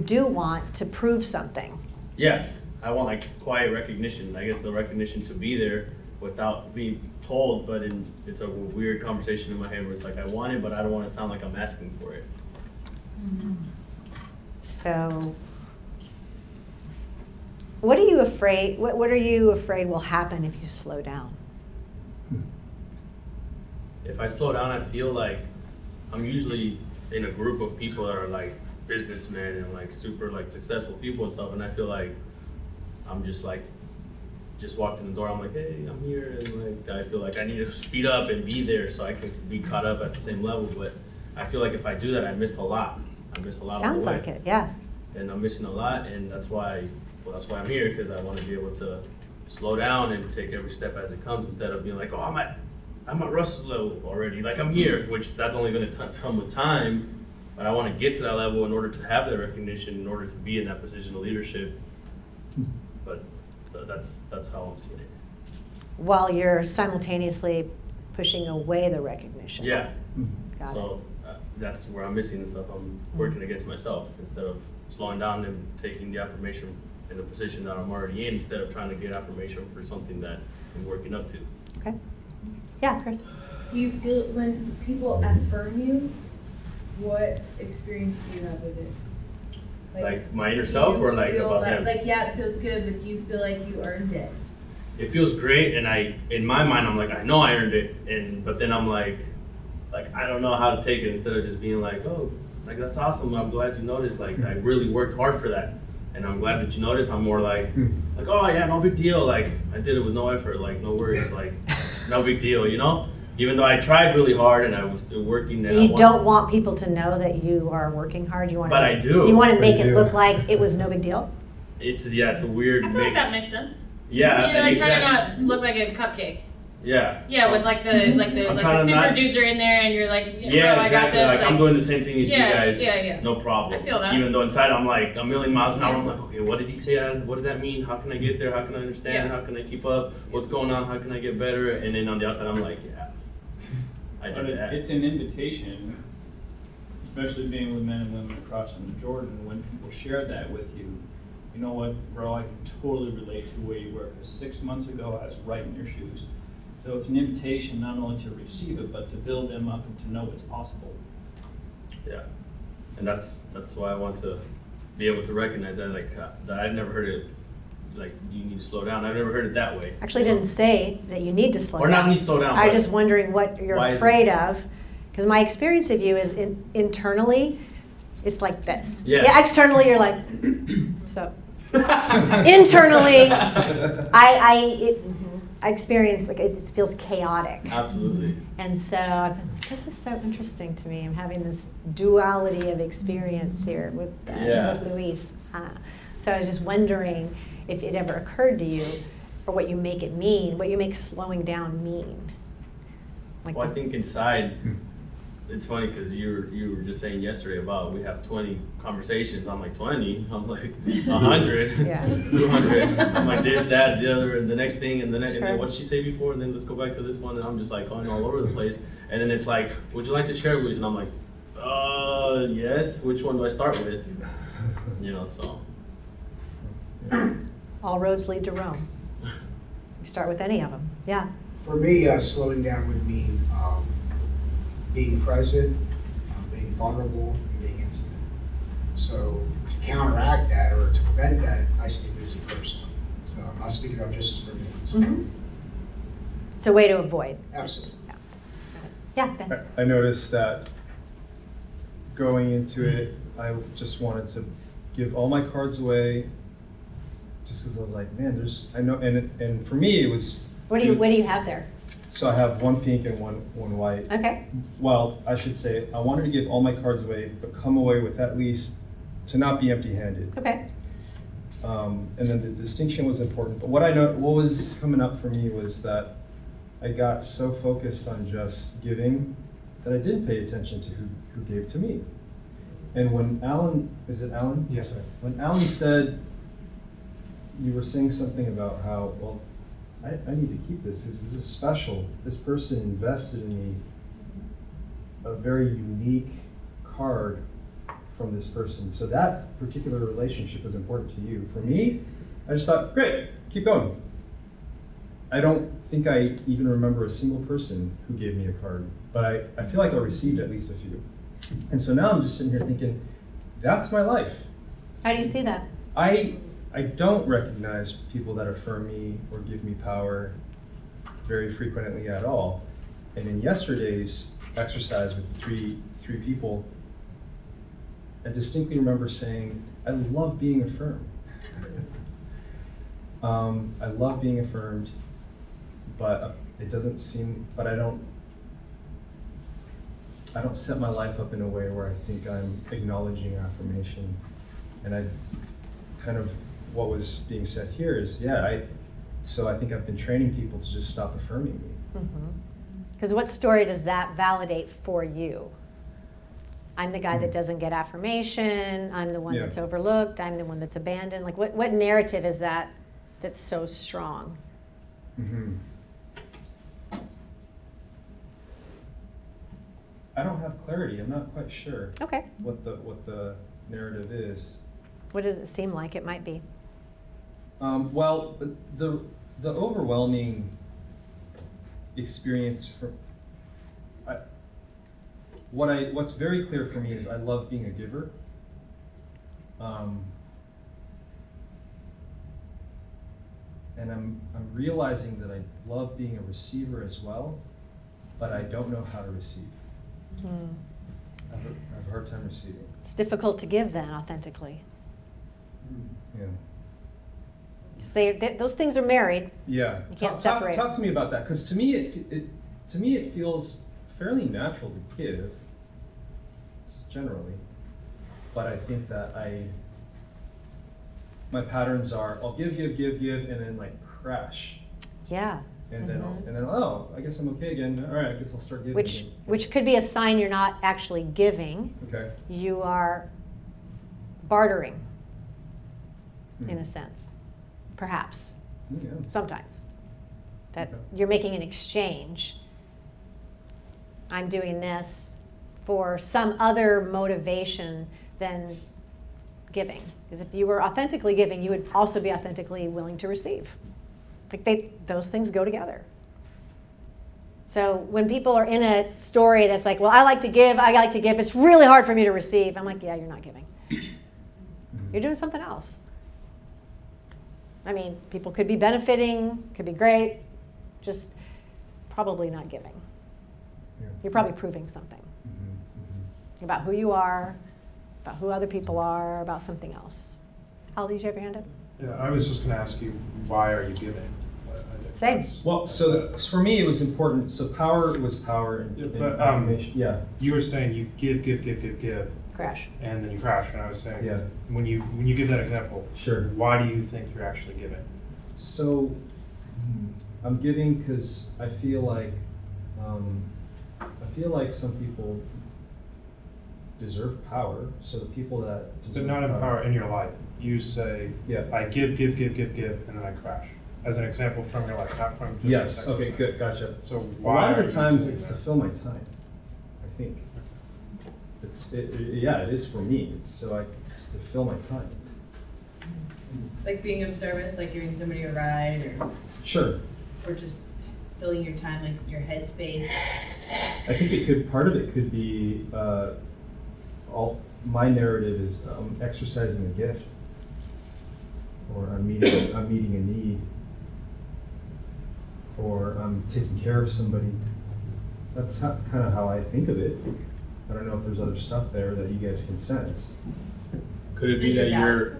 do want to prove something. Yeah, I want like quiet recognition. I guess the recognition to be there without being told, but it's a weird conversation in my head where it's like I want it, but I don't want to sound like I'm asking for it. So, what are you afraid? What are you afraid will happen if you slow down? If I slow down, I feel like I'm usually in a group of people that are like businessmen and like super like successful people and stuff, and I feel like I'm just walked in the door. I'm like, hey, I'm here, and like I feel like I need to speed up and be there so I can be caught up at the same level. But I feel like if I do that, I miss a lot. I miss a lot. Sounds like it, yeah. And I'm missing a lot, and that's why I'm here, because I want to be able to slow down and take every step as it comes instead of being like, oh, I'm at Russell's level already. Like I'm here, which that's only going to come with time. But I want to get to that level in order to have that recognition, in order to be in that position of leadership. But that's how I'm seeing it. While you're simultaneously pushing away the recognition. Yeah. Got so that's where I'm missing the stuff. I'm working against myself instead of slowing down and taking the affirmation in the position that I'm already in, instead of trying to get affirmation for something that I'm working up to. Okay. Yeah, Chris. Do you feel when people affirm you, what experience do you have with it? Like my inner self, or like about them? Like, yeah, it feels good, but do you feel like you earned it? It feels great, and in my mind, I'm like, I know I earned it, but then I'm like I don't know how to take it, instead of just being like, oh, like that's awesome. I'm glad you noticed. Like I really worked hard for that, and I'm glad that you noticed. I'm more like, oh yeah, no big deal. Like I did it with no effort. Like no worries. Like no big deal. You know. Even though I tried really hard and I was still working. So you don't want people to know that you are working hard. You want. But I do. You want to make it look like it was no big deal. It's a weird I feel like mix. that makes sense. Yeah, You're like trying to not look like a cupcake. Yeah. Yeah, with like the super dudes are in there, and you're like, yeah, oh, exactly. I got this. Like I'm doing the same thing as you guys. Yeah. No problem. I feel that. Even though inside I'm like a million miles an hour. I'm like, okay, what did he say? What does that mean? How can I get there? How can I understand? How can I keep up? What's going on? How can I get better? And then on the outside, I'm like, yeah. But it's an invitation, especially being with men and women across from Jordan, when people share that with you. You know what, bro, I can totally relate to where you were, because 6 months ago I was right in your shoes. So it's an invitation not only to receive it, but to build them up and to know it's possible. Yeah, and that's why I want to be able to recognize that, like that I've never heard it. Like you need to slow down. I've never heard it that way. Actually, didn't say that you need to slow down. Or not need to slow down. I'm just wondering what you're afraid of, because my experience of you is internally, it's like this. Yes. Yeah. Externally, you're like so. Internally, I experience like it just feels chaotic. Absolutely. And so I've been like, this is so interesting to me. I'm having this duality of experience here with Luis. So I was just wondering if it ever occurred to you or what you make it mean, what you make slowing down mean. Like Well, I think inside, it's funny because you were just saying yesterday about we have 20 conversations. I'm like 20. I'm like 100, Yeah. 200. I'm like this, that, the other, and the next thing, and the next. And Sure. then what'd she say before? And then let's go back to this one. And I'm just like going all over the place. And then it's like, would you like to share, Louise? And I'm like, yes. Which one do I start with? You know, so. all roads lead to Rome. You start with any of them. Yeah. For me, slowing down would mean being present, being vulnerable, and being intimate. So to counteract that or to prevent that, I stay busy personally. So I'm not speaking of just for me. So It's a way to avoid. Absolutely. Yeah, Ben. I noticed that going into it, I just wanted to give all my cards away, just because I was like, man, I know, and for me it was. What do you have there? So I have one pink and one white. Okay. Well, I should say I wanted to give all my cards away, but come away with at least to not be empty-handed. Okay. And then the distinction was important. But what was coming up for me was that I got so focused on just giving that I didn't pay attention to who gave to me. And when Alan, is it Alan? Yes, sir. When Alan said, you were saying something about how, well, I need to keep this. This is special. This person invested in me a very unique card from this person. So that particular relationship is important to you. For me, I just thought, great, keep going. I don't think I even remember a single person who gave me a card, but I feel like I received at least a few. And so now I'm just sitting here thinking, that's my life. How do you see that? I don't recognize people that affirm me or give me power very frequently at all. And in yesterday's exercise with three people, I distinctly remember saying, I love being affirmed. I love being affirmed, but it doesn't seem, but I don't set my life up in a way where I think I'm acknowledging affirmation. And I kind of, what was being said here is, so I think I've been training people to just stop affirming me. Because what story does that validate for you? I'm the guy that doesn't get affirmation. I'm the one that's overlooked. I'm the one that's abandoned. Like, what narrative is that that's so strong? I don't have clarity. I'm not quite sure. Okay. What the narrative is. What does it seem like it might be? Well, the overwhelming experience what's very clear for me is I love being a giver. And I'm realizing that I love being a receiver as well, but I don't know how to receive. I have a hard time receiving. It's difficult to give then authentically. Yeah. Those things are married. Yeah. You can't separate. Talk to me about that, because to me it feels fairly natural to give, generally, but I think that my patterns are I'll give, and then like crash. Yeah. And then I guess I'm okay again. All right, I guess I'll start giving. Which could be a sign you're not actually giving. Okay. You are bartering, in a sense, perhaps. Yeah. Sometimes. That you're making an exchange. I'm doing this for some other motivation than giving. Because if you were authentically giving, you would also be authentically willing to receive. Like those things go together. So when people are in a story that's like, well, I like to give, it's really hard for me to receive. I'm like, yeah, you're not giving. You're doing something else. I mean, people could be benefiting, could be great, just probably not giving. Yeah. You're probably proving something about who you are, about who other people are, about something else. Al, did you have your hand up? Yeah, I was just going to ask you, why are you giving? Same. Well, so for me it was important. So power was power and information. Yeah. You were saying you give. Crash. And then you crash. And I was saying, Yeah. when you give that example, Sure. Why do you think you're actually giving? So I'm giving because I feel like some people deserve power. So the people that But deserve not in power in your life. You say, Yeah. I give, and then I crash. As an example from your life, not from just Yes. this Okay. exercise. Good. Gotcha. So A why lot are of the you times doing it's to that? fill my time. I think it is for me. It's to fill my time. Like being of service, like giving somebody a ride, Sure. or just filling your time, like your headspace. I think part of it could be my narrative is exercising a gift, or I'm meeting a need, or I'm taking care of somebody. That's kind of how I think of it. I don't know if there's other stuff there that you guys can sense. Could it be that you're,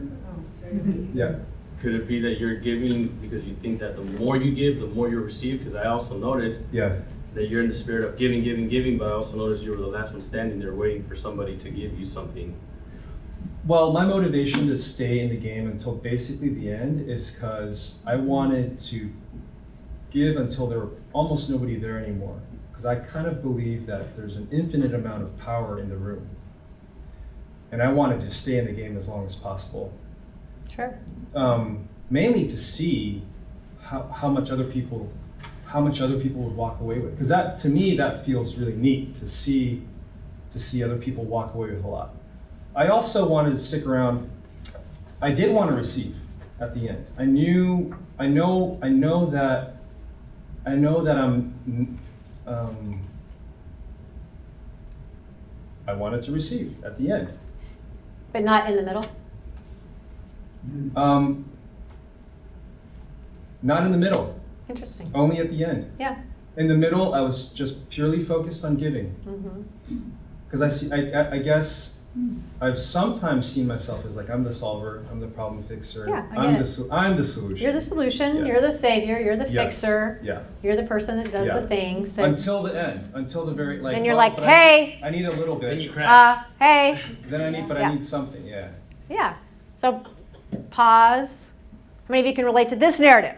Yeah. could it be that you're giving because you think that the more you give, the more you receive? Because I also noticed Yeah. that you're in the spirit of giving, but I also noticed you were the last one standing there waiting for somebody to give you something. Well, my motivation to stay in the game until basically the end is because I wanted to give until there were almost nobody there anymore. Because I kind of believe that there's an infinite amount of power in the room. And I wanted to stay in the game as long as possible. Sure. Mainly to see how much other people would walk away with. Because that, to me, that feels really neat to see other people walk away with a lot. I also wanted to stick around. I did want to receive at the end. I know that I wanted to receive at the end. But not in the middle? Not in the middle. Interesting. Only at the end. Yeah. In the middle, I was just purely focused on giving. Because I guess I've sometimes seen myself as like, I'm the solver, I'm the problem fixer, Yeah, I I'm get I'm the solution. You're the solution, Yeah. you're the savior, you're the Yes. fixer, Yeah. you're the person that does Yeah. the things. So Until the end, until the very like. then you're well, like, but hey, I need a little bit. Then you crash. hey. Then I need, but Yeah. I need something. Yeah. Yeah. So pause. How many of you can relate to this narrative?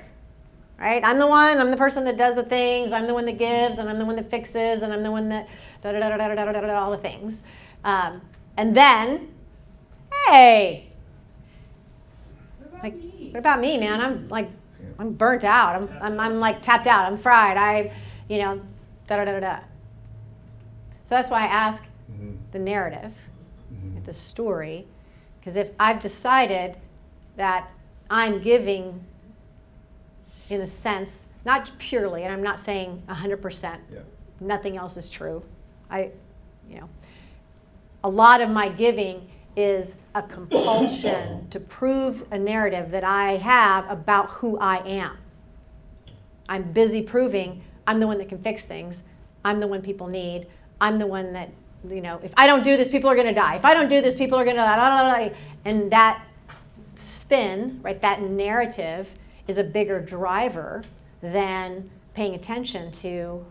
Right? I'm the person that does the things, I'm the one that gives, and I'm the one that fixes, and I'm the one that all the things. And then, hey, what about me, man? I'm burnt out. I'm like tapped out. I'm fried. So that's why I ask the narrative, the story, because if I've decided that I'm giving, in a sense, not purely, and I'm not saying 100%. Yeah. Nothing else is true. A lot of my giving is a compulsion to prove a narrative that I have about who I am. I'm busy proving I'm the one that can fix things. I'm the one people need. I'm the one that, if I don't do this, people are going to die. If I don't do this, people are going to die. And that spin, right, that narrative is a bigger driver than paying attention to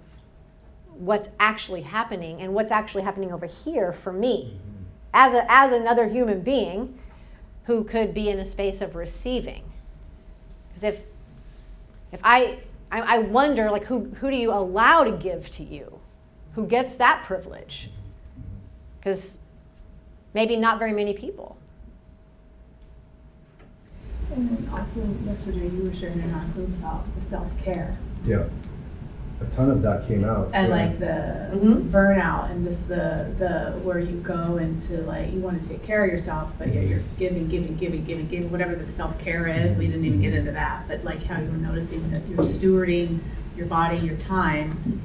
what's actually happening and what's actually happening over here for me as another human being who could be in a space of receiving. Because if I wonder, like, who do you allow to give to you? Who gets that privilege? Because maybe not very many people. And then also yesterday you were sharing in our group about the self-care. Yeah. A ton of that came out. And yeah. like the burnout and just the where you go into like you want to take care of yourself, but yeah, you're giving, whatever the self-care is. We didn't even get into that, but like how you were noticing that you're stewarding your body, your time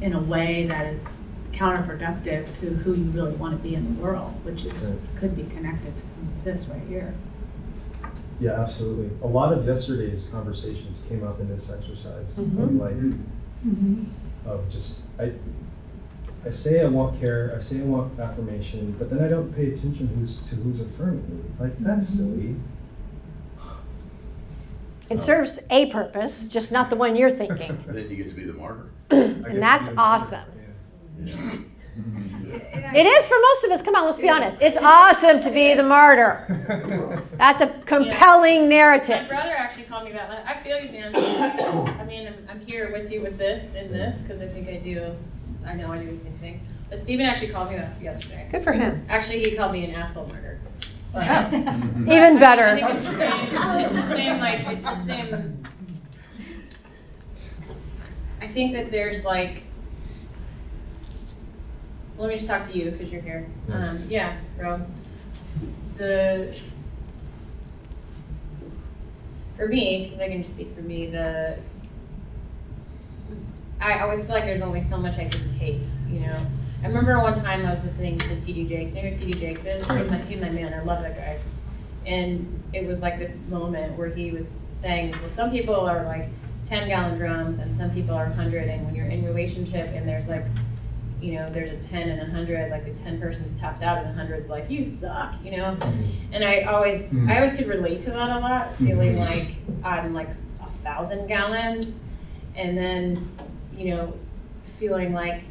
in a way that is counterproductive to who you really want to be in the world, which is could be connected to some of this right here. Yeah, absolutely. A lot of yesterday's conversations came up in this exercise. Of like, of just, I say I want care, I say I want affirmation, but then I don't pay attention to who's affirming me. Like, that's silly. It serves a purpose, just not the one you're thinking. Then you get to be the martyr. And that's awesome. Yeah. It is for most of us. Come on, let's be honest. It's awesome to be the martyr. That's a compelling My narrative. brother actually called me that. I feel you, Dan. I mean, I'm here with you with this and this because I think I know I do the same thing. But Stephen actually called me that yesterday. Good for him. Actually, he called me an asshole martyr. But, Even better. I think it's the same, it's the same. I think that there's like, let me just talk to you because you're here. Yeah, Rob. For me, because I can just speak for me, I always feel like there's only so much I can take, you know? I remember one time I was listening to T.D. Jakes. You know who T.D. Jakes is? He's my man. I love that guy. And it was like this moment where he was saying, well, some people are like 10-gallon drums and some people are 100. And when you're in relationship and there's like, you know, there's a 10 and 100, like the 10 person's tapped out and the 100's like, you suck, you know? And I always could relate to that a lot, feeling like I'm like 1,000 gallons. And then, you know, feeling like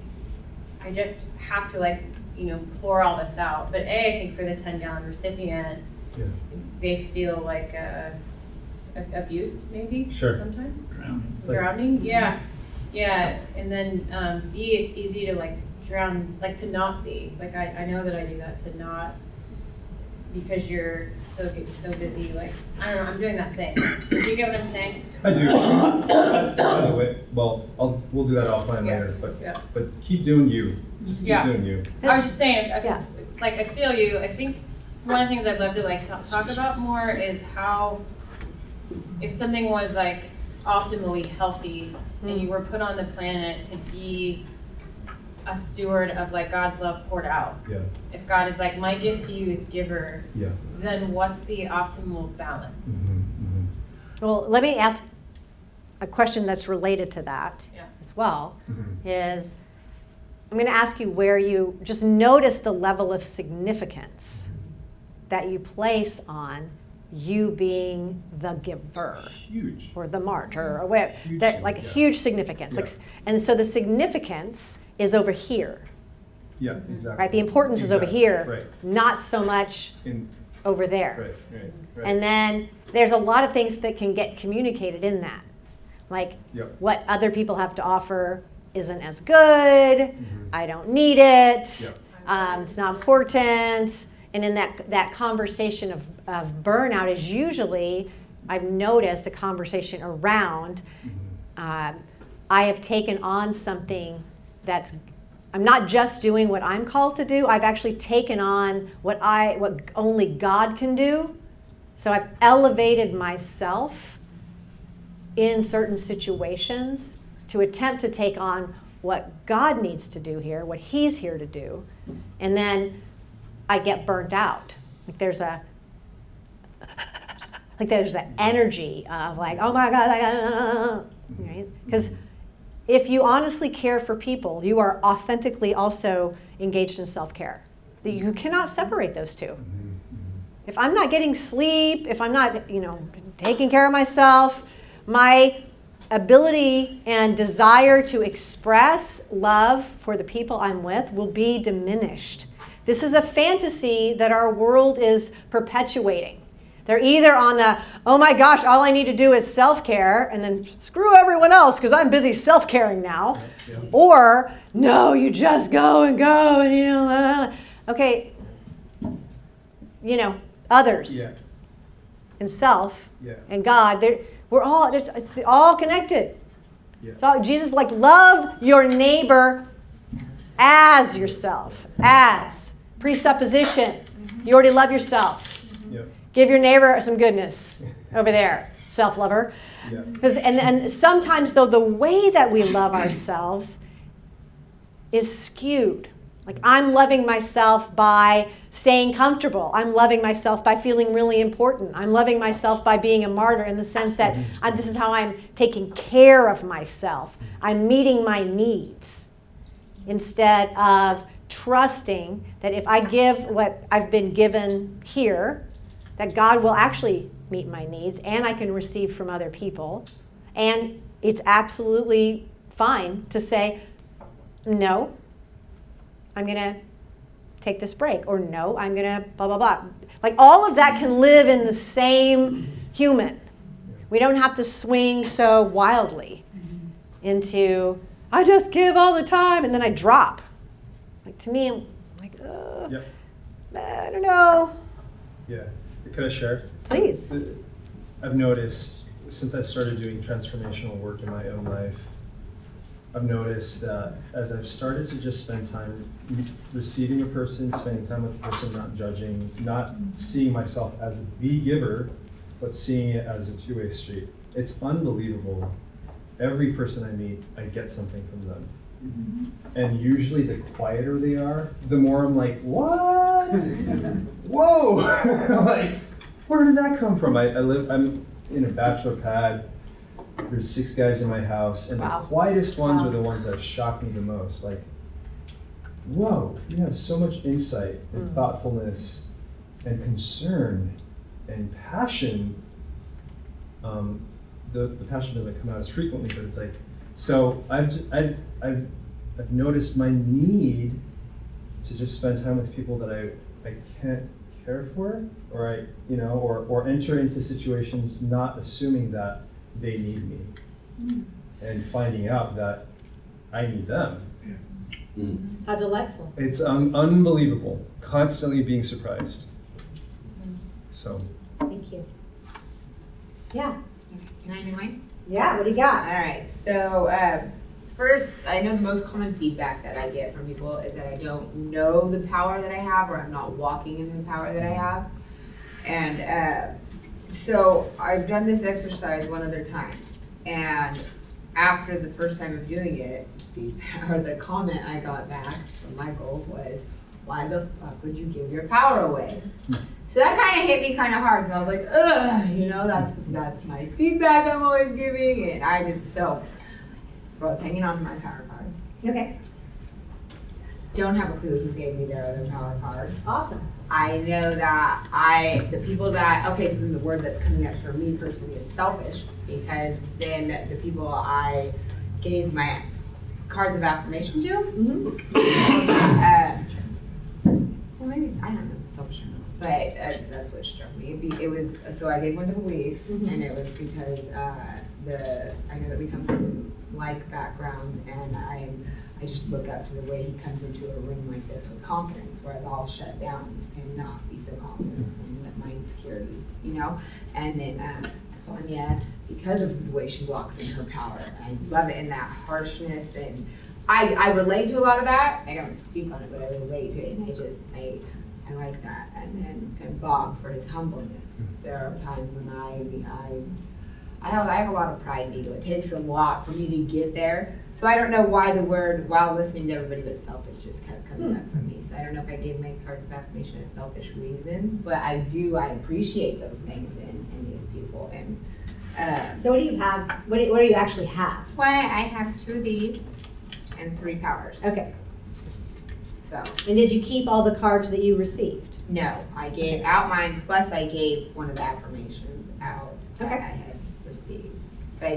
I just have to like, you know, pour all this out. But I think for the 10-gallon recipient, they feel like abused maybe sometimes. Drowning, yeah. And then B, it's easy to like drown, like to not see. Like I know that I do that, to not, because you're so busy. Like I don't know, I'm doing that thing. Do you get what I'm saying? I do. By the way, well, we'll do that offline later. But keep doing you. Just keep doing you. I was just saying. Like I feel you. I think one of the things I'd love to like talk about more is how, if something was like optimally healthy and you were put on the planet to be a steward of like God's love poured out. If God is like, my gift to you is giver, then what's the optimal balance? Well, let me ask a question that's related to that as well. Is I'm going to ask you where you just notice the level of significance that you place on you being the giver, huge, or the martyr, or whatever. That like huge significance. Like, and so the significance is over here. Yeah, exactly. Right. The importance is over here, not so much over there. Right. And then there's a lot of things that can get communicated in that, like what other people have to offer isn't as good. I don't need it. It's not important. And in that conversation of burnout is usually, I've noticed, a conversation around, I have taken on something I'm not just doing what I'm called to do, I've actually taken on what only God can do. So I've elevated myself in certain situations to attempt to take on what God needs to do here, what He's here to do. And then I get burnt out. Like there's the energy of like, oh my God, right? Because if you honestly care for people, you are authentically also engaged in self-care. You cannot separate those two. If I'm not getting sleep, if I'm not, taking care of myself, my ability and desire to express love for the people I'm with will be diminished. This is a fantasy that our world is perpetuating. They're either on the, oh my gosh, all I need to do is self-care, and then screw everyone else because I'm busy self-caring now. Or, no, you just go and okay, others and self and God, we're all, it's all connected. So Jesus love your neighbor as yourself, as presupposition. You already love yourself. Give your neighbor some goodness over there, self-lover. And sometimes, though, the way that we love ourselves is skewed. Like, I'm loving myself by staying comfortable. I'm loving myself by feeling really important. I'm loving myself by being a martyr in the sense that this is how I'm taking care of myself. I'm meeting my needs instead of trusting that if I give what I've been given here, that God will actually meet my needs and I can receive from other people. And it's absolutely fine to say, no, I'm gonna take this break, or no, I'm gonna blah, blah, blah. Like all of that can live in the same human. We don't have to swing so wildly into, I just give all the time and then I drop. Like to me, I'm like, Yep. I don't know. Yeah. Could I share? Please. I've noticed since I started doing transformational work in my own life, I've noticed that as I've started to just spend time receiving a person, spending time with a person, not judging, not seeing myself as the giver, but seeing it as a two-way street. It's unbelievable. Every person I meet, I get something from them. And usually the quieter they are, the more I'm like, what? Whoa! Like, where did that come from? I'm in a bachelor pad. There's 6 guys in my house, and the quietest ones are the ones that shock me the most. Like, whoa, you have so much insight and thoughtfulness and concern and passion. The passion doesn't come out as frequently, but it's like, so I've noticed my need to just spend time with people that I can't care for, or or enter into situations not assuming that they need me, and finding out that I need them. How delightful. It's unbelievable, constantly being surprised. So. Thank you. Yeah. Can I do mine? Yeah, what do you got? All right, so first, I know the most common feedback that I get from people is that I don't know the power that I have, or I'm not walking in the power that I have. And so I've done this exercise one other time, and after the first time of doing it, the comment I got back from Michael was, why the fuck would you give your power away? So that kind of hit me kind of hard, because I was like, ugh, that's my feedback I'm always giving, and I just, so I was hanging on to my power cards. Okay. Don't have a clue who gave me their other power card. Awesome. I know that so then the word that's coming up for me personally is selfish, because then the people I gave my cards of affirmation to, well, maybe, I don't know if it's selfish or not, but that's what struck me. It was, so I gave one to Luis, and it was because I know that we come from like backgrounds, and I just look up to the way he comes into a room like this with confidence, whereas I'll shut down and not be so confident and let my insecurities, And then Sonia, because of the way she walks in her power, I love it in that harshness, and I relate to a lot of that. I don't speak on it, but I relate to it, and I like that. And Bob for his humbleness. There are times when I have a lot of pride and ego. It takes a lot for me to get there. So I don't know why the word, while listening to everybody, was selfish just kept coming up for me. So I don't know if I gave my cards of affirmation as selfish reasons, but I appreciate those things in these people. And So what do you have? What do you actually have? Well, I have 2 of these and 3 powers. Okay. So. And did you keep all the cards that you received? No, I gave out mine, plus I gave one of the affirmations out that I had received. But I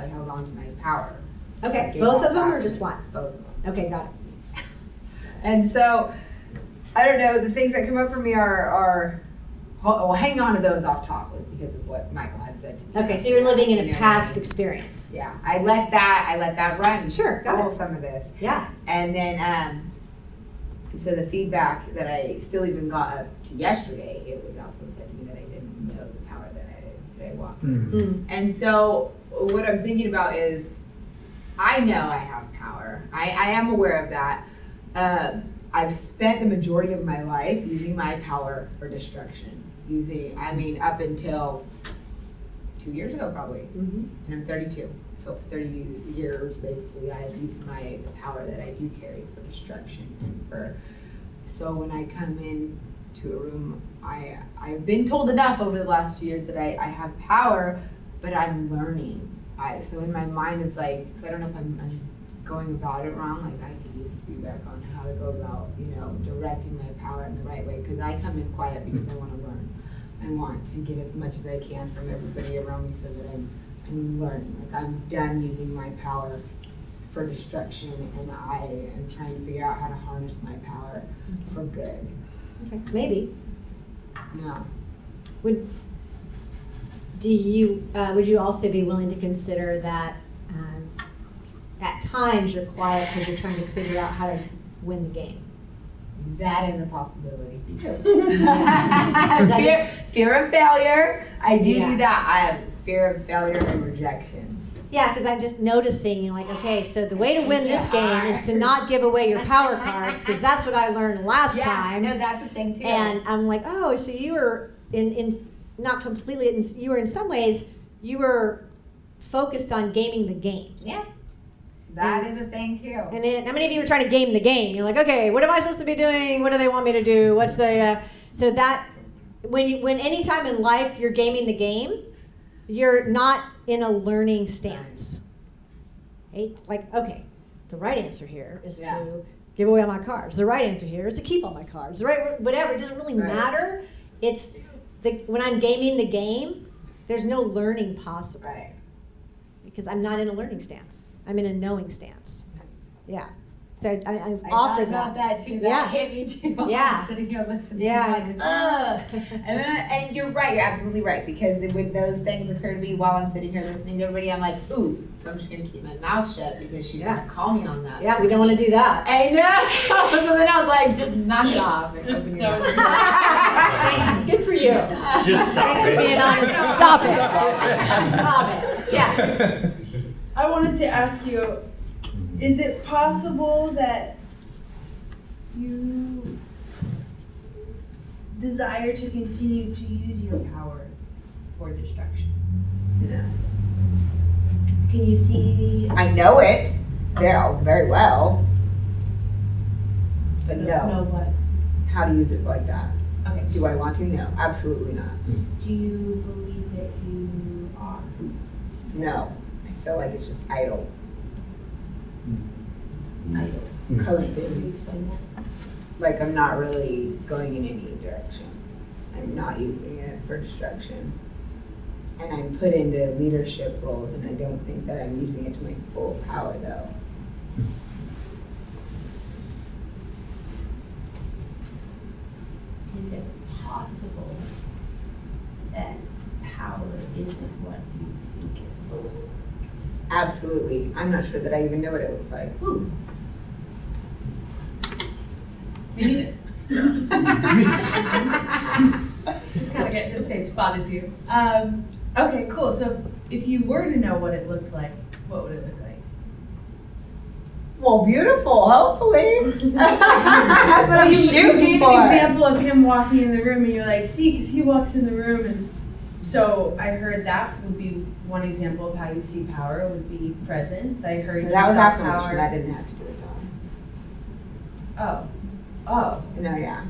held on to my power. Okay, both of them or just one? Both of them. Okay, got it. And so, I don't know, the things that come up for me are hang on to those off top was because of what Michael had said to me. Okay, so you're living in a past experience. Yeah, I let that run. Sure, got it. Some of this. Yeah. And then, so the feedback that I still even got up to yesterday, it was also said to me that I didn't know the power that I walked in. And so what I'm thinking about is, I know I have power. I am aware of that. I've spent the majority of my life using my power for destruction. Up until 2 years ago probably. And I'm 32. So for 30 years, basically, I've used the power that I do carry for destruction. So when I come in to a room, I've been told enough over the last 2 years that I have power, but I'm learning. So in my mind, it's like, so I don't know if I'm going about it wrong. Like I could use feedback on how to go about, directing my power in the right way. Because I come in quiet because I want to learn. I want to get as much as I can from everybody around me so that I'm learning. Like I'm done using my power for destruction, and I am trying to figure out how to harness my power for good. Okay, maybe. No. Would you also be willing to consider that at times you're quiet because you're trying to figure out how to win the game? That is a possibility too. Yeah. Fear of failure. I do Yeah. do that. I have fear of failure and rejection. Yeah, because I'm just noticing, like, okay, so the way to win this game is to not give away your power cards, because that's what I learned last time. No, that's a thing too. And I'm like, oh, so you were in not completely, you were in some ways, you were focused on gaming the game. Yeah. That is a thing too. And then, how many of you were trying to game the game? You're like, okay, what am I supposed to be doing? What do they want me to do? What's the, so that, when any time in life you're gaming the game, you're not in a learning stance. Right? Like, okay, the right answer here is to give away all my cards. The right answer here is to keep all my cards. The right, whatever, it doesn't really matter. It's, when I'm gaming the game, there's no learning possible. Right. Because I'm not in a learning stance. I'm in a knowing stance. Yeah. So I've I offered thought that. about that too. That hit me too. Yeah. I'm sitting here listening. Yeah. Like, ugh. And you're right. You're absolutely right. Because when those things occur to me while I'm sitting here listening to everybody, I'm like, ooh. So I'm just gonna keep my mouth shut because she's gonna call me on that. Yeah, we don't want to do that. I know. So then I was like, just knock it off. And open your mouth. Thanks. Good for you. Just stop Thanks for it. being honest. Stop it. Stop it. Yeah. I wanted to ask you, is it possible that you desire to continue to use your power for destruction? No. Can you see? I know it very well. But no. No what? How to use it like that. Okay. Do I want to? No, absolutely not. Do you believe that you are? No. I feel like it's just idle. Idle. Coasting. Explain that. Like I'm not really going in any direction. I'm not using it for destruction. And I'm put into leadership roles and I don't think that I'm using it to my full power though. Is it possible that power isn't what you think it looks like? Absolutely. I'm not sure that I even know what it looks like. Ooh. Me neither. Just kind of get to the same spot as you. Okay, cool. So if you were to know what it looked like, what would it look like? Well, beautiful, hopefully. That's what I'm You shooting gave for. an example of him walking in the room, and you're like, see, because he walks in the room, and so I heard that would be one example of how you see power would be presence. I heard you That was saw affirmation. power. That didn't have to do with that. Oh. No, yeah.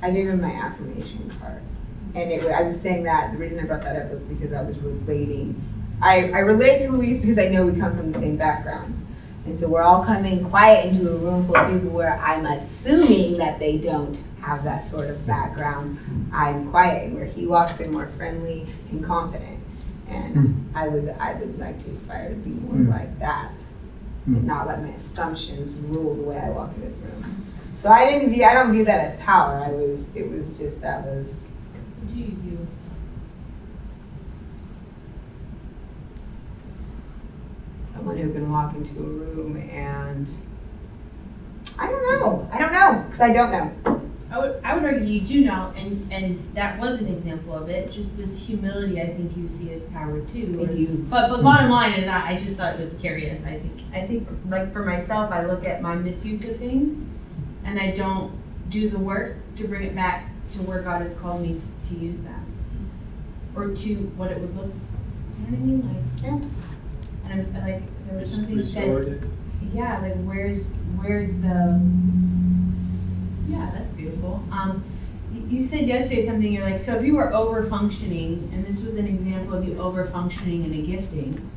I gave him my affirmation card. And I was saying that, the reason I brought that up was because I was relating. I relate to Luis because I know we come from the same backgrounds. And so we're all coming quiet into a room full of people where I'm assuming that they don't have that sort of background. I'm quiet, and where he walks in more friendly and confident. And I would like to aspire to be more like that. And not let my assumptions rule the way I walk into the room. So I don't view that as power. It was just that was. What do you view as Someone who can walk into a room and I don't know, because I don't know. I would argue you do know, and that was an example of it. Just as humility, I think you see as power too. I do. But bottom line is, I just thought it was curious. I think like for myself, I look at my misuse of things, and I don't do the work to bring it back to where God has called me to use that, or to what it would look. You know what I mean? Like, yeah. And I'm like, there was something Restorative. said. Yeah, like where's the. Yeah, that's beautiful. You said yesterday something, you're like, so if you were over-functioning, and this was an example of you over-functioning in a gifting,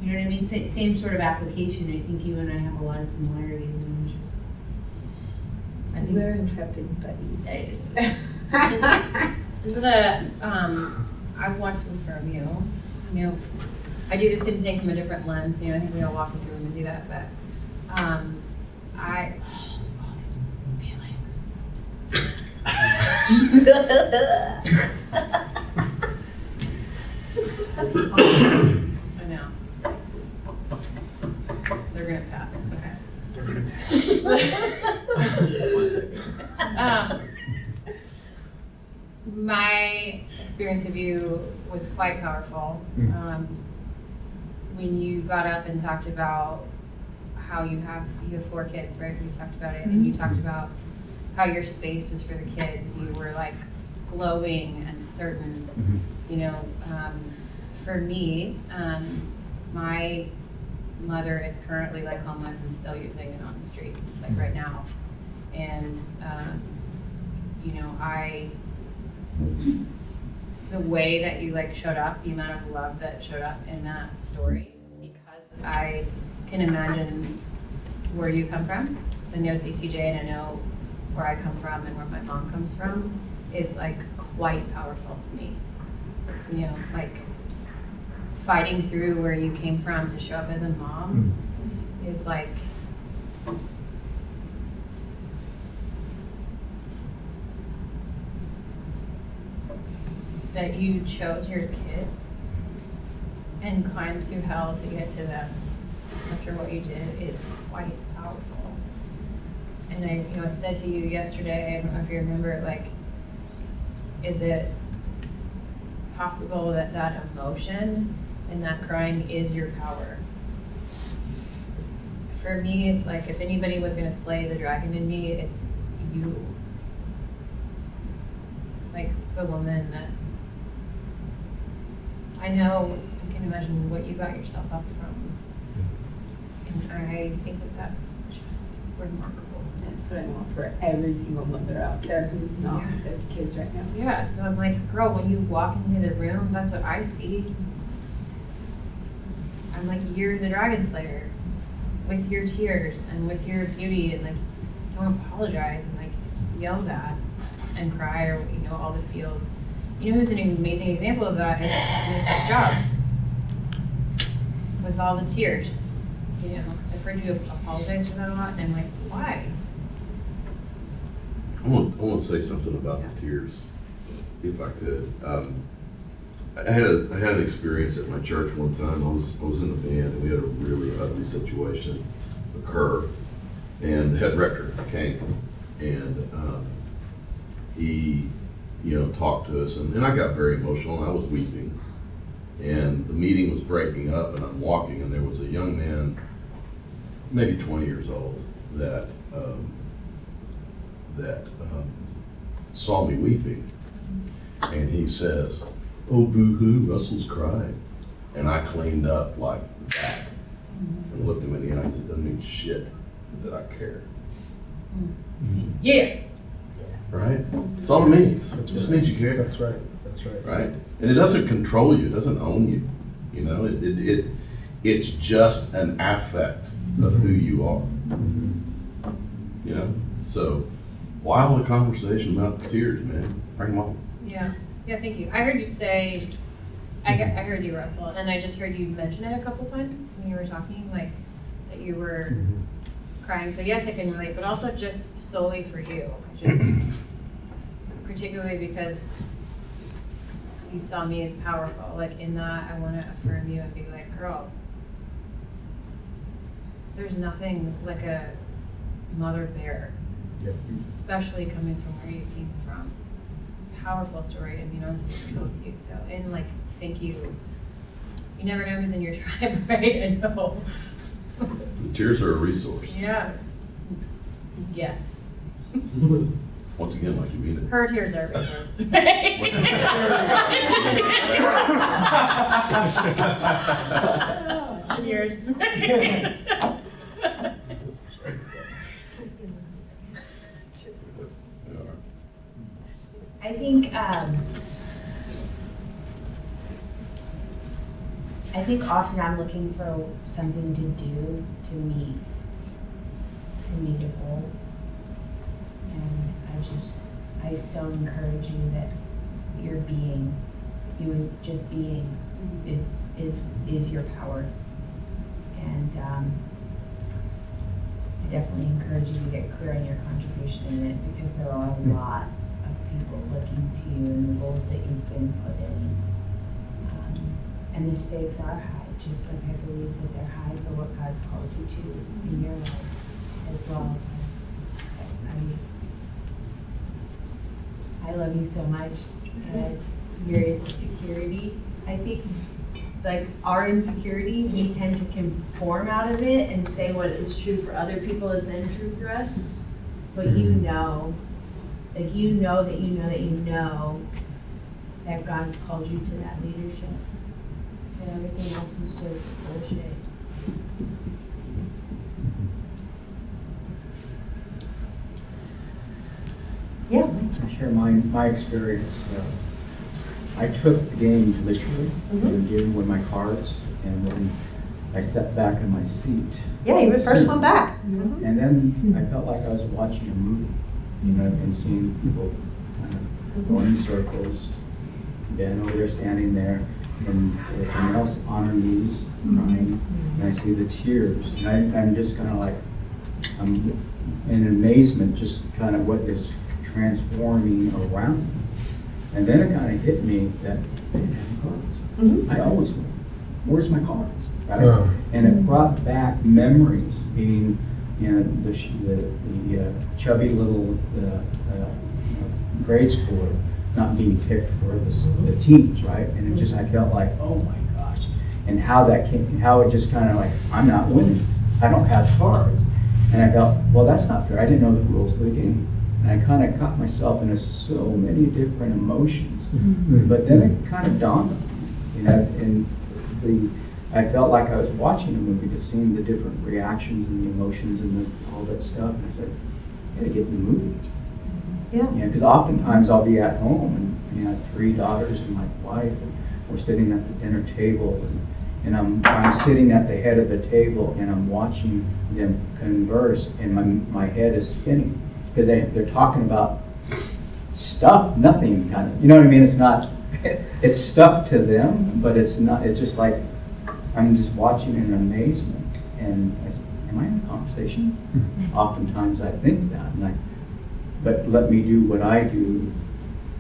you know what I mean? Same sort of application. I think you and I have a lot of similarities. I think We're intrepid buddies. Is it a, I've watched them for you. I do the same thing from a different lens, I think we all walk into a room and do that, but, all these feelings. I know. They're gonna pass, okay. They're gonna pass. 1 second. My experience of you was quite powerful. When you got up and talked about how you have 4 kids, right? We talked about it, and you talked about how your space was for the kids, and you were like glowing and certain. For me, my mother is currently like homeless and still using it on the streets, like right now. And the way that you like showed up, the amount of love that showed up in that story, because I can imagine where you come from. So I know CTJ and I know where I come from and where my mom comes from is like quite powerful to me. Like fighting through where you came from to show up as a mom is like, that you chose your kids and climbed through hell to get to them after what you did is quite powerful. And I said to you yesterday, I don't know if you remember, like, is it possible that that emotion and that crying is your power? For me, it's like if anybody was going to slay the dragon in me, it's you. Like the woman that I know, I can imagine what you got yourself up from. And I think that that's just remarkable. That's what I want for every single mother out there who's not with their kids right now. Yeah, so I'm like, girl, when you walk into the room, that's what I see. I'm like, you're the dragon slayer with your tears and with your beauty, and like, don't apologize and like yell that and cry or all the feels. Who's an amazing example of that is Mrs. Jobs with all the tears. Because I've heard you apologize for that a lot, and I'm like, why? I want to say something about the tears, if I could. I had an experience at my church one time. I was in a band, and we had a really ugly situation occur, and the head rector came, and he talked to us, and I got very emotional, and I was weeping, and the meeting was breaking up, and I'm walking, and there was a young man, maybe 20 years old, that saw me weeping, and he says, "Oh, boo-hoo, Russell's crying," and I cleaned up like that, and looked him in the eye and said, "Doesn't mean shit that I care." Yeah. Right? That's all it means. It just means you care. That's right. That's right. Right? And it doesn't control you. It doesn't own you. It's just an affect of who you are. So why all the conversation about the tears, man? Bring them on. Yeah, thank you. I heard you say, I heard you, Russell, and I just heard you mention it a couple times when you were talking, like that you were crying. So yes, I can relate, but also just solely for you. Particularly because you saw me as powerful. Like in that, I want to affirm you and be like, girl, there's nothing like a mother bear, especially coming from where you came from. Powerful story, and being honest with both of you. So, and like, thank you. You never know who's in your tribe, right? I know. The tears are a resource. Yeah. Yes. Once again, like you mean it. Her tears are resource. Yours. I think often I'm looking for something to do for me to hold. And I so encourage you that you just being is your power. And I definitely encourage you to get clear on your contribution in it, because there are a lot of people looking to you and the goals that you've been put in. And the stakes are high, just like I believe that they're high for what God's called you to in your life as well. I love you so much, and your insecurity, I think, like our insecurity, we tend to conform out of it and say what is true for other people is then true for us. But you know, like you know that you know that you know that God's called you to that leadership. And everything else is just bullshit. Yeah. I share my experience. I took the game literally, again with my cards, and then I sat back in my seat. Yeah, you were the first one back. And then I felt like I was watching a movie, and seeing people kind of going in circles, Ben over there standing there, and everyone else on her knees crying, and I see the tears, and I'm just kind of like, I'm in amazement, just kind of what is transforming around me. And then it kind of hit me that they didn't have cards. I always go, where's my cards? Right? And it brought back memories, being the chubby little grade schooler, not being picked for the teams, right? And it just, I felt like, oh my gosh, and how that came, how it just kind of like, I'm not winning, I don't have cards. And I felt, well, that's not fair, I didn't know the rules of the game. And I kind of caught myself in so many different emotions. But then it kind of dawned on me, and I felt like I was watching a movie, just seeing the different reactions and the emotions and all that stuff. And I said, I gotta get in the movie. Yeah. Because oftentimes I'll be at home, and I have 3 daughters and my wife, and we're sitting at the dinner table, and I'm sitting at the head of the table, and I'm watching them converse, and my head is spinning. Because they're talking about stuff, nothing kind of, you know what I mean? It's not, it's stuff to them, but it's not, it's just like, I'm just watching in amazement. And I said, am I in a conversation? Oftentimes I think that, but let me do what I do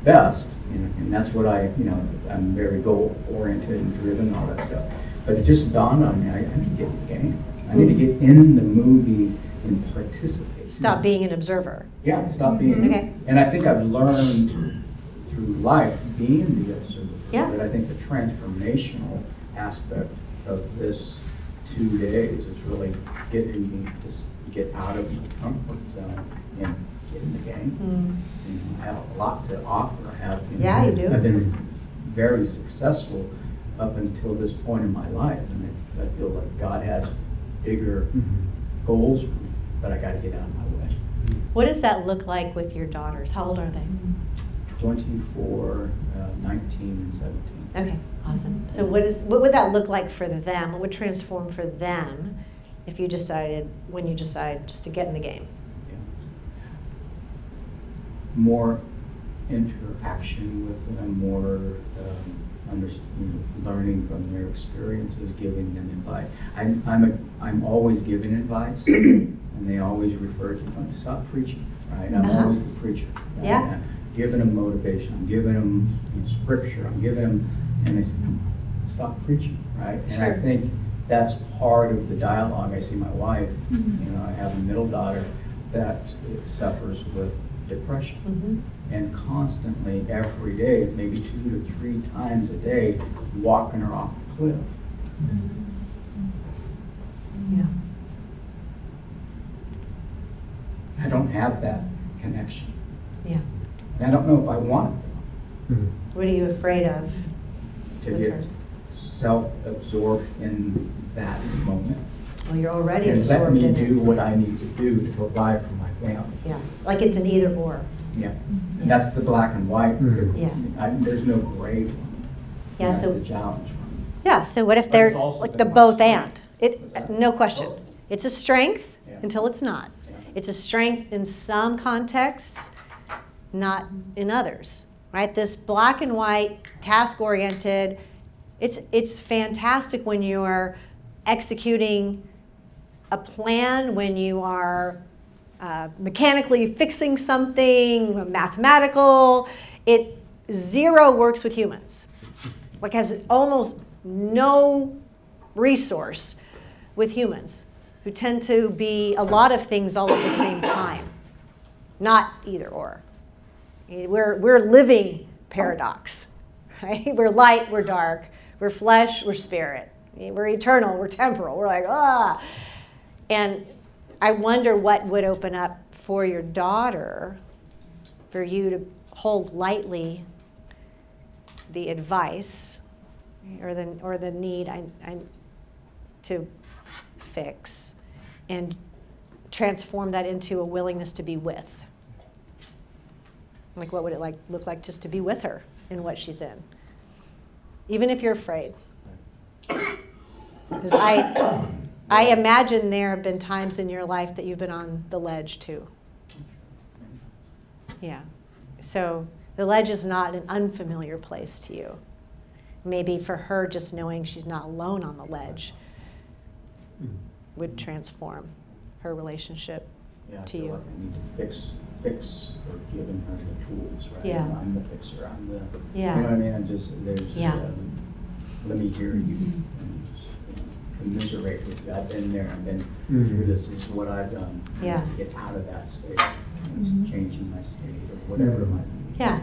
best, and that's what I'm very goal-oriented and driven, all that stuff. But it just dawned on me, I need to get in the game. I need to get in the movie and participate. Stop being an observer. Yeah, stop being. Okay. And I think I've learned through life being the observer. Yeah. But I think the transformational aspect of this 2 days is really getting me to get out of my comfort zone and get in the game. I have a lot to offer. Yeah, you do. I've been very successful up until this point in my life, and I feel like God has bigger goals for me. But I got to get out of my way. What does that look like with your daughters? How old are they? 24, 19, and 17. Okay, awesome. So what would that look like for them? What would transform for them if you decided, when you decide just to get in the game? Yeah. More interaction with them, more learning from their experiences, giving them advice. I'm always giving advice. And they always refer to, stop preaching, right? I'm always the preacher. Right? Yeah. I'm giving them motivation, I'm giving them scripture, I'm giving them, and they say, stop preaching, right? And I think that's part of the dialogue. I see my wife, I have a middle daughter that suffers with depression. And constantly, every day, maybe 2 to 3 times a day, walking her off the cliff. Yeah. I don't have that connection. Yeah. And I don't know if I want it. What are you afraid of? To with get her? self-absorbed in that moment. Well, you're already and absorbed let in me it. do what I need to do to provide for my family. Yeah, like it's an either or. Yeah. And that's the black and white. Yeah. There's no gray for me. Yeah, That's so the challenge for me. Yeah, so what if But they're it's also like been the my both strength. and? No question. It's a strength Yeah. until it's not. Yeah. It's a strength in some contexts, not in others, right? This black and white, task-oriented, It's fantastic when you're executing a plan, when you are mechanically fixing something, mathematical. Zero works with humans. Like has almost no resource with humans who tend to be a lot of things all at the same time. Not either or. We're living paradox. Right? We're light, we're dark. We're flesh, we're spirit. We're eternal, we're temporal. We're like, ah. And I wonder what would open up for your daughter for you to hold lightly the advice or the need to fix and transform that into a willingness to be with. Like, what would it look like just to be with her in what she's in? Even if you're afraid. Because I imagine there have been times in your life that you've been on the ledge too. Yeah. So the ledge is not an unfamiliar place to you. Maybe for her, just knowing she's not alone on the ledge would transform her relationship to you. I feel like I need to fix or giving her the tools, right? Yeah. I'm the fixer. I'm the. Yeah. You know what I mean? I'm just there's. Yeah. Let me hear you and just commiserate with you. I've been there. I've been through this. This is what I've done. Yeah. To get out of that space. Just changing my state or whatever it might be. Yeah.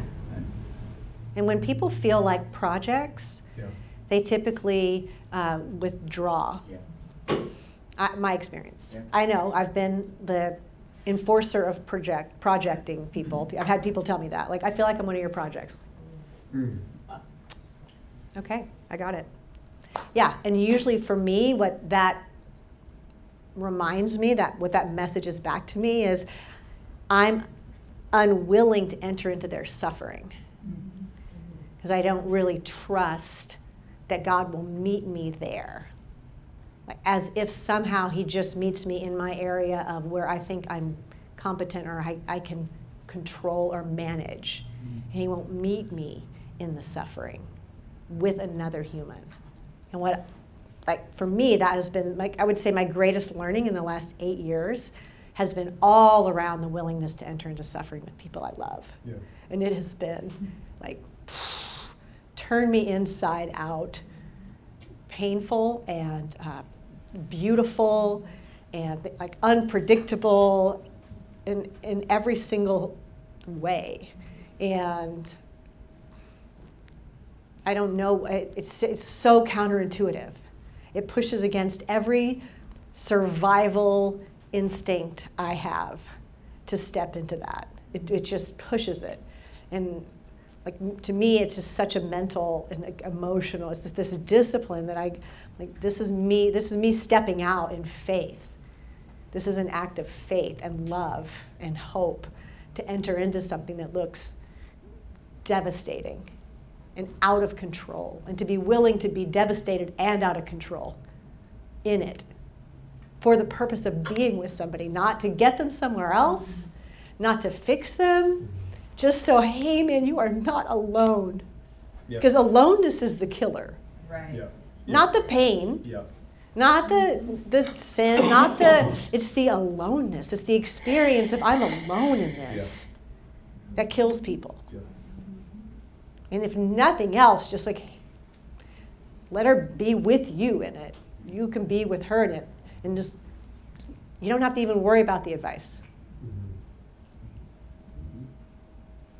And when people feel like projects, they typically withdraw. Yeah. My experience. Yeah. I know I've been the enforcer of projecting people. I've had people tell me that. Like, I feel like I'm one of your projects. Okay, I got it. Yeah, and usually for me, what that reminds me, what that message is back to me is I'm unwilling to enter into their suffering. Because I don't really trust that God will meet me there. Like, as if somehow he just meets me in my area of where I think I'm competent or I can control or manage. And he won't meet me in the suffering with another human. And what, like, for me, that has been, like, I would say my greatest learning in the last 8 years has been all around the willingness to enter into suffering with people I love. Yeah. And it has been like, turn me inside out, painful and beautiful and like unpredictable in every single way. And I don't know, it's so counterintuitive. It pushes against every survival instinct I have to step into that. It just pushes it. And like, to me, it's just such a mental and like, emotional, it's this discipline that this is me stepping out in faith. This is an act of faith and love and hope to enter into something that looks devastating and out of control, and to be willing to be devastated and out of control in it for the purpose of being with somebody, not to get them somewhere else, not to fix them, just so, hey man, you are not alone. Because aloneness is the killer. Right. Yeah. Not the pain. Yeah. Not the sin, it's the aloneness. It's the experience of I'm alone in this that kills people. Yeah. And if nothing else, just like let her be with you in it. You can be with her in it. And just, you don't have to even worry about the advice.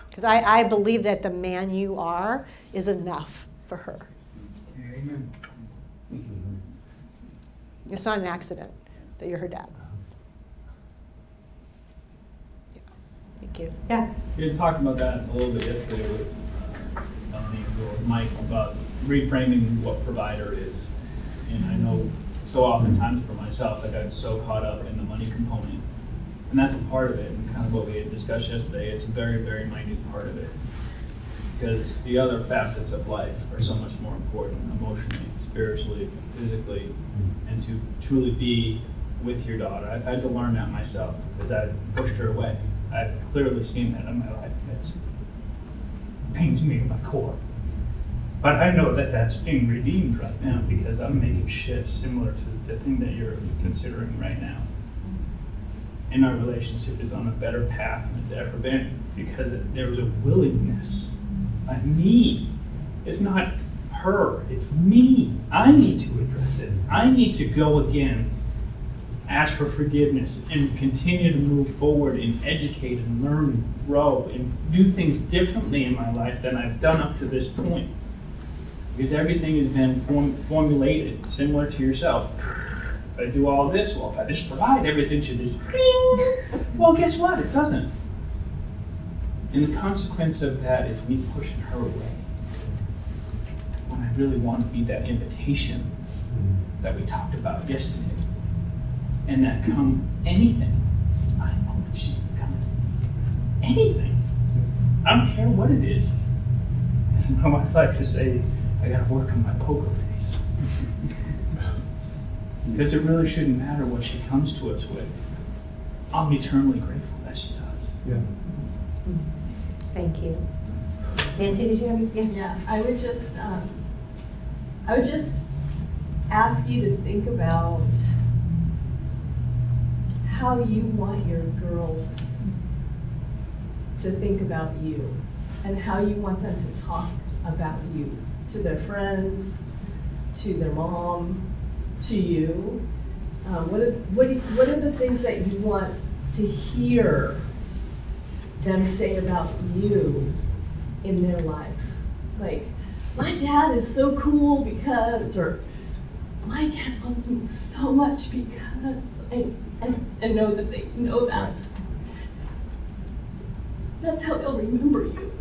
Because I believe that the man you are is enough for her. Amen. It's not an accident that you're her dad. Yeah. Thank you. Yeah. We had talked about that a little bit yesterday with Mike about reframing what provider is. And I know so oftentimes for myself, I got so caught up in the money component. And that's a part of it, and kind of what we had discussed yesterday. It's a very, very minute part of it. Because the other facets of life are so much more important, emotionally, spiritually, physically, and to truly be with your daughter. I've had to learn that myself, because I pushed her away. I've clearly seen that in my life. It pains me in my core. But I know that that's being redeemed right now because I'm making shifts similar to the thing that you're considering right now. And our relationship is on a better path than it's ever been because there was a willingness by me. It's not her, it's me. I need to address it. I need to go again, ask for forgiveness, and continue to move forward and educate and learn and grow and do things differently in my life than I've done up to this point. Because everything has been formulated similar to yourself. If I do all this, well, if I just provide everything to this, well, guess what? It doesn't. And the consequence of that is me pushing her away. When I really want to be that invitation that we talked about yesterday. And that come anything. I know that she can come anything. I don't care what it is. My wife likes to say, I gotta work on my poker face. Because it really shouldn't matter what she comes to us with. I'm eternally grateful that she does. Yeah. Thank you. Nancy, did you have any? Yeah, I would just ask you to think about how you want your girls to think about you and how you want them to talk about you to their friends, to their mom, to you. What are the things that you want to hear them say about you in their life? Like, my dad is so cool because, or my dad loves me so much because, and know that they know that. That's how they'll remember you.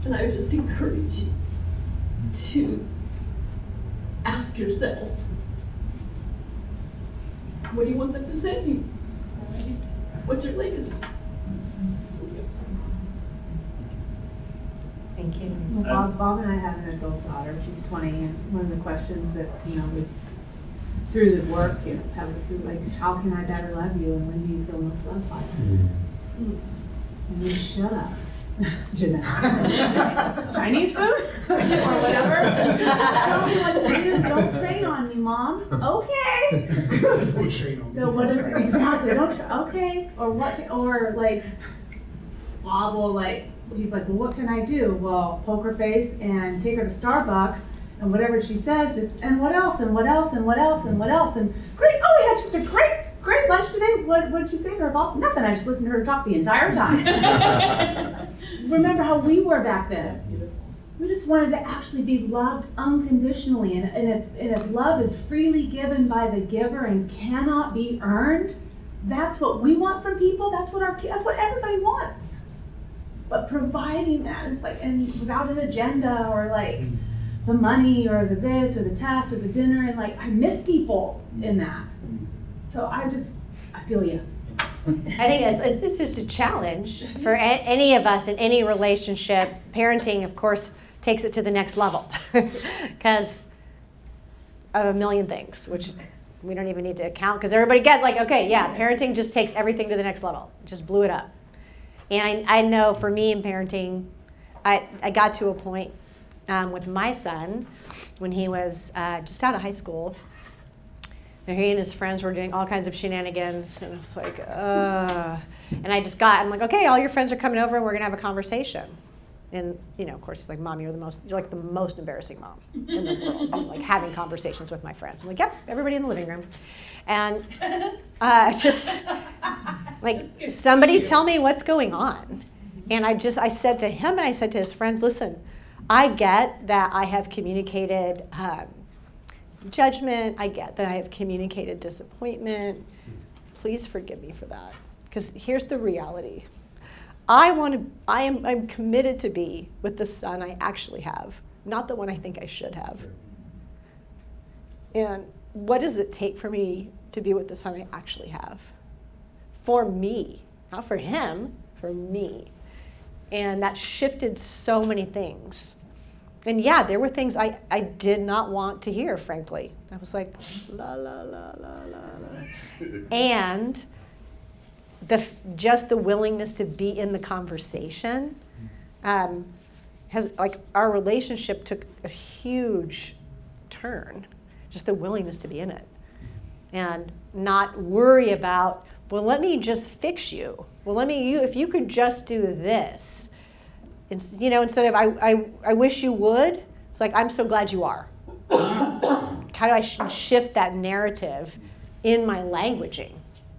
And I would just encourage you to ask yourself, what do you want them to say to you? What's your legacy? Thank you. Well, Bob and I have an adult daughter. She's 20, and one of the questions that, we through the work, that was like, how can I better love you, and when do you feel most loved by me? And you shut up, Jeanette. Chinese food or whatever. Just tell me what to do. Don't train on me, Mom. Okay. So what is exactly? Don't okay. Or what? Or like Bob will he's like, well, what can I do? Well, poker face and take her to Starbucks, and whatever she says, just, and what else, and what else, and what else, and what else, and great, oh, we had just a great lunch today. What did you say to her, Bob? Nothing, I just listened to her talk the entire time. Remember how we were back then. We just wanted to actually be loved unconditionally, and if love is freely given by the giver and cannot be earned, that's what we want from people, that's what everybody wants. But providing that is and without an agenda or the money or the this or the task or the dinner, and I miss people in that. So I feel you. I think this is a challenge for any of us in any relationship. Parenting, of course, takes it to the next level because of a million things, which we don't even need to account because everybody gets okay, yeah, parenting just takes everything to the next level. Just blew it up. And I know for me in parenting, I got to a point with my son when he was just out of high school. And he and his friends were doing all kinds of shenanigans, and I was like, and I'm like, okay, all your friends are coming over, and we're gonna have a conversation. And of course, he's like, Mom, you're like the most embarrassing mom in the world. I'm like having conversations with my friends. I'm like, yep, everybody in the living room, and just like somebody tell me what's going on. And I said to him and I said to his friends, listen, I get that I have communicated judgment. I get that I have communicated disappointment. Please forgive me for that. Because here's the reality. I'm committed to be with the son I actually have, not the one I think I should have. And what does it take for me to be with the son I actually have? For me, not for him, for me. And that shifted so many things. And yeah, there were things I did not want to hear, frankly. I was like, la, la, la, la, la, la. And just the willingness to be in the conversation has, like, our relationship took a huge turn, just the willingness to be in it. And not worry about, well, let me just fix you. Well, if you could just do this. Instead of, I wish you would, it's like, I'm so glad you are. How do I shift that narrative in my languaging?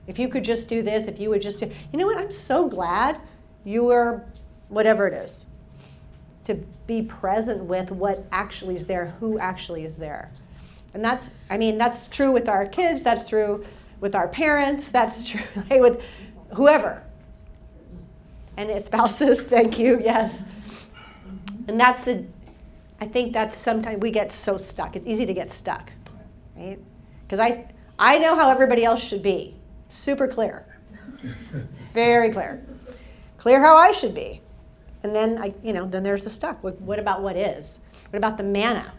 If you could just do this, if you would just do, you know what, I'm so glad you are, whatever it is, to be present with what actually is there, who actually is there. And that's true with our kids, that's true with our parents, that's true with whoever. And spouses, thank you, yes. And I think that's sometimes we get so stuck. It's easy to get stuck, right? Because I know how everybody else should be. Super clear. Very clear. Clear how I should be. And then then there's the stuck. What about what is? What about the manna?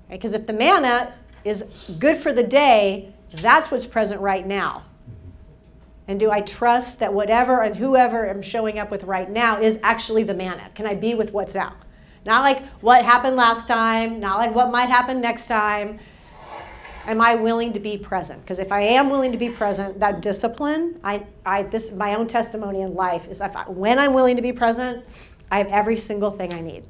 Because if the manna is good for the day, that's what's present right now. And do I trust that whatever and whoever I'm showing up with right now is actually the manna? Can I be with what's now? Not like what happened last time, not like what might happen next time. Am I willing to be present? Because if I am willing to be present, that discipline, this my own testimony in life is when I'm willing to be present, I have every single thing I need.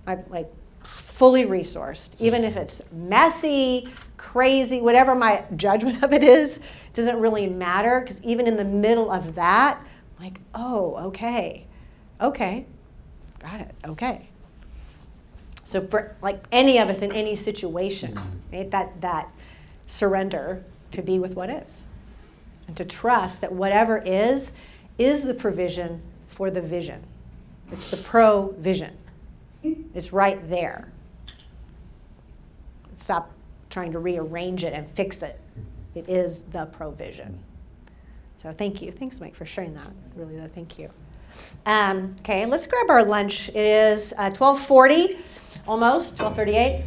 I'm like fully resourced, even if it's messy, crazy, whatever my judgment of it is, doesn't really matter. Because even in the middle of that, I'm like, oh, okay, got it, okay. So for like any of us in any situation, right, that surrender to be with what is. And to trust that whatever is the provision for the vision. It's the provision. It's right there. Stop trying to rearrange it and fix it. It is the provision. So thank you. Thanks, Mike, for sharing that. Really, though, thank you. Okay, let's grab our lunch. It is 12:40. Almost, 12:38.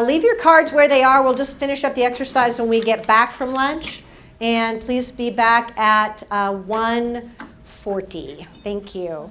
Leave your cards where they are. We'll just finish up the exercise when we get back from lunch. And please be back at 1:40. Thank you.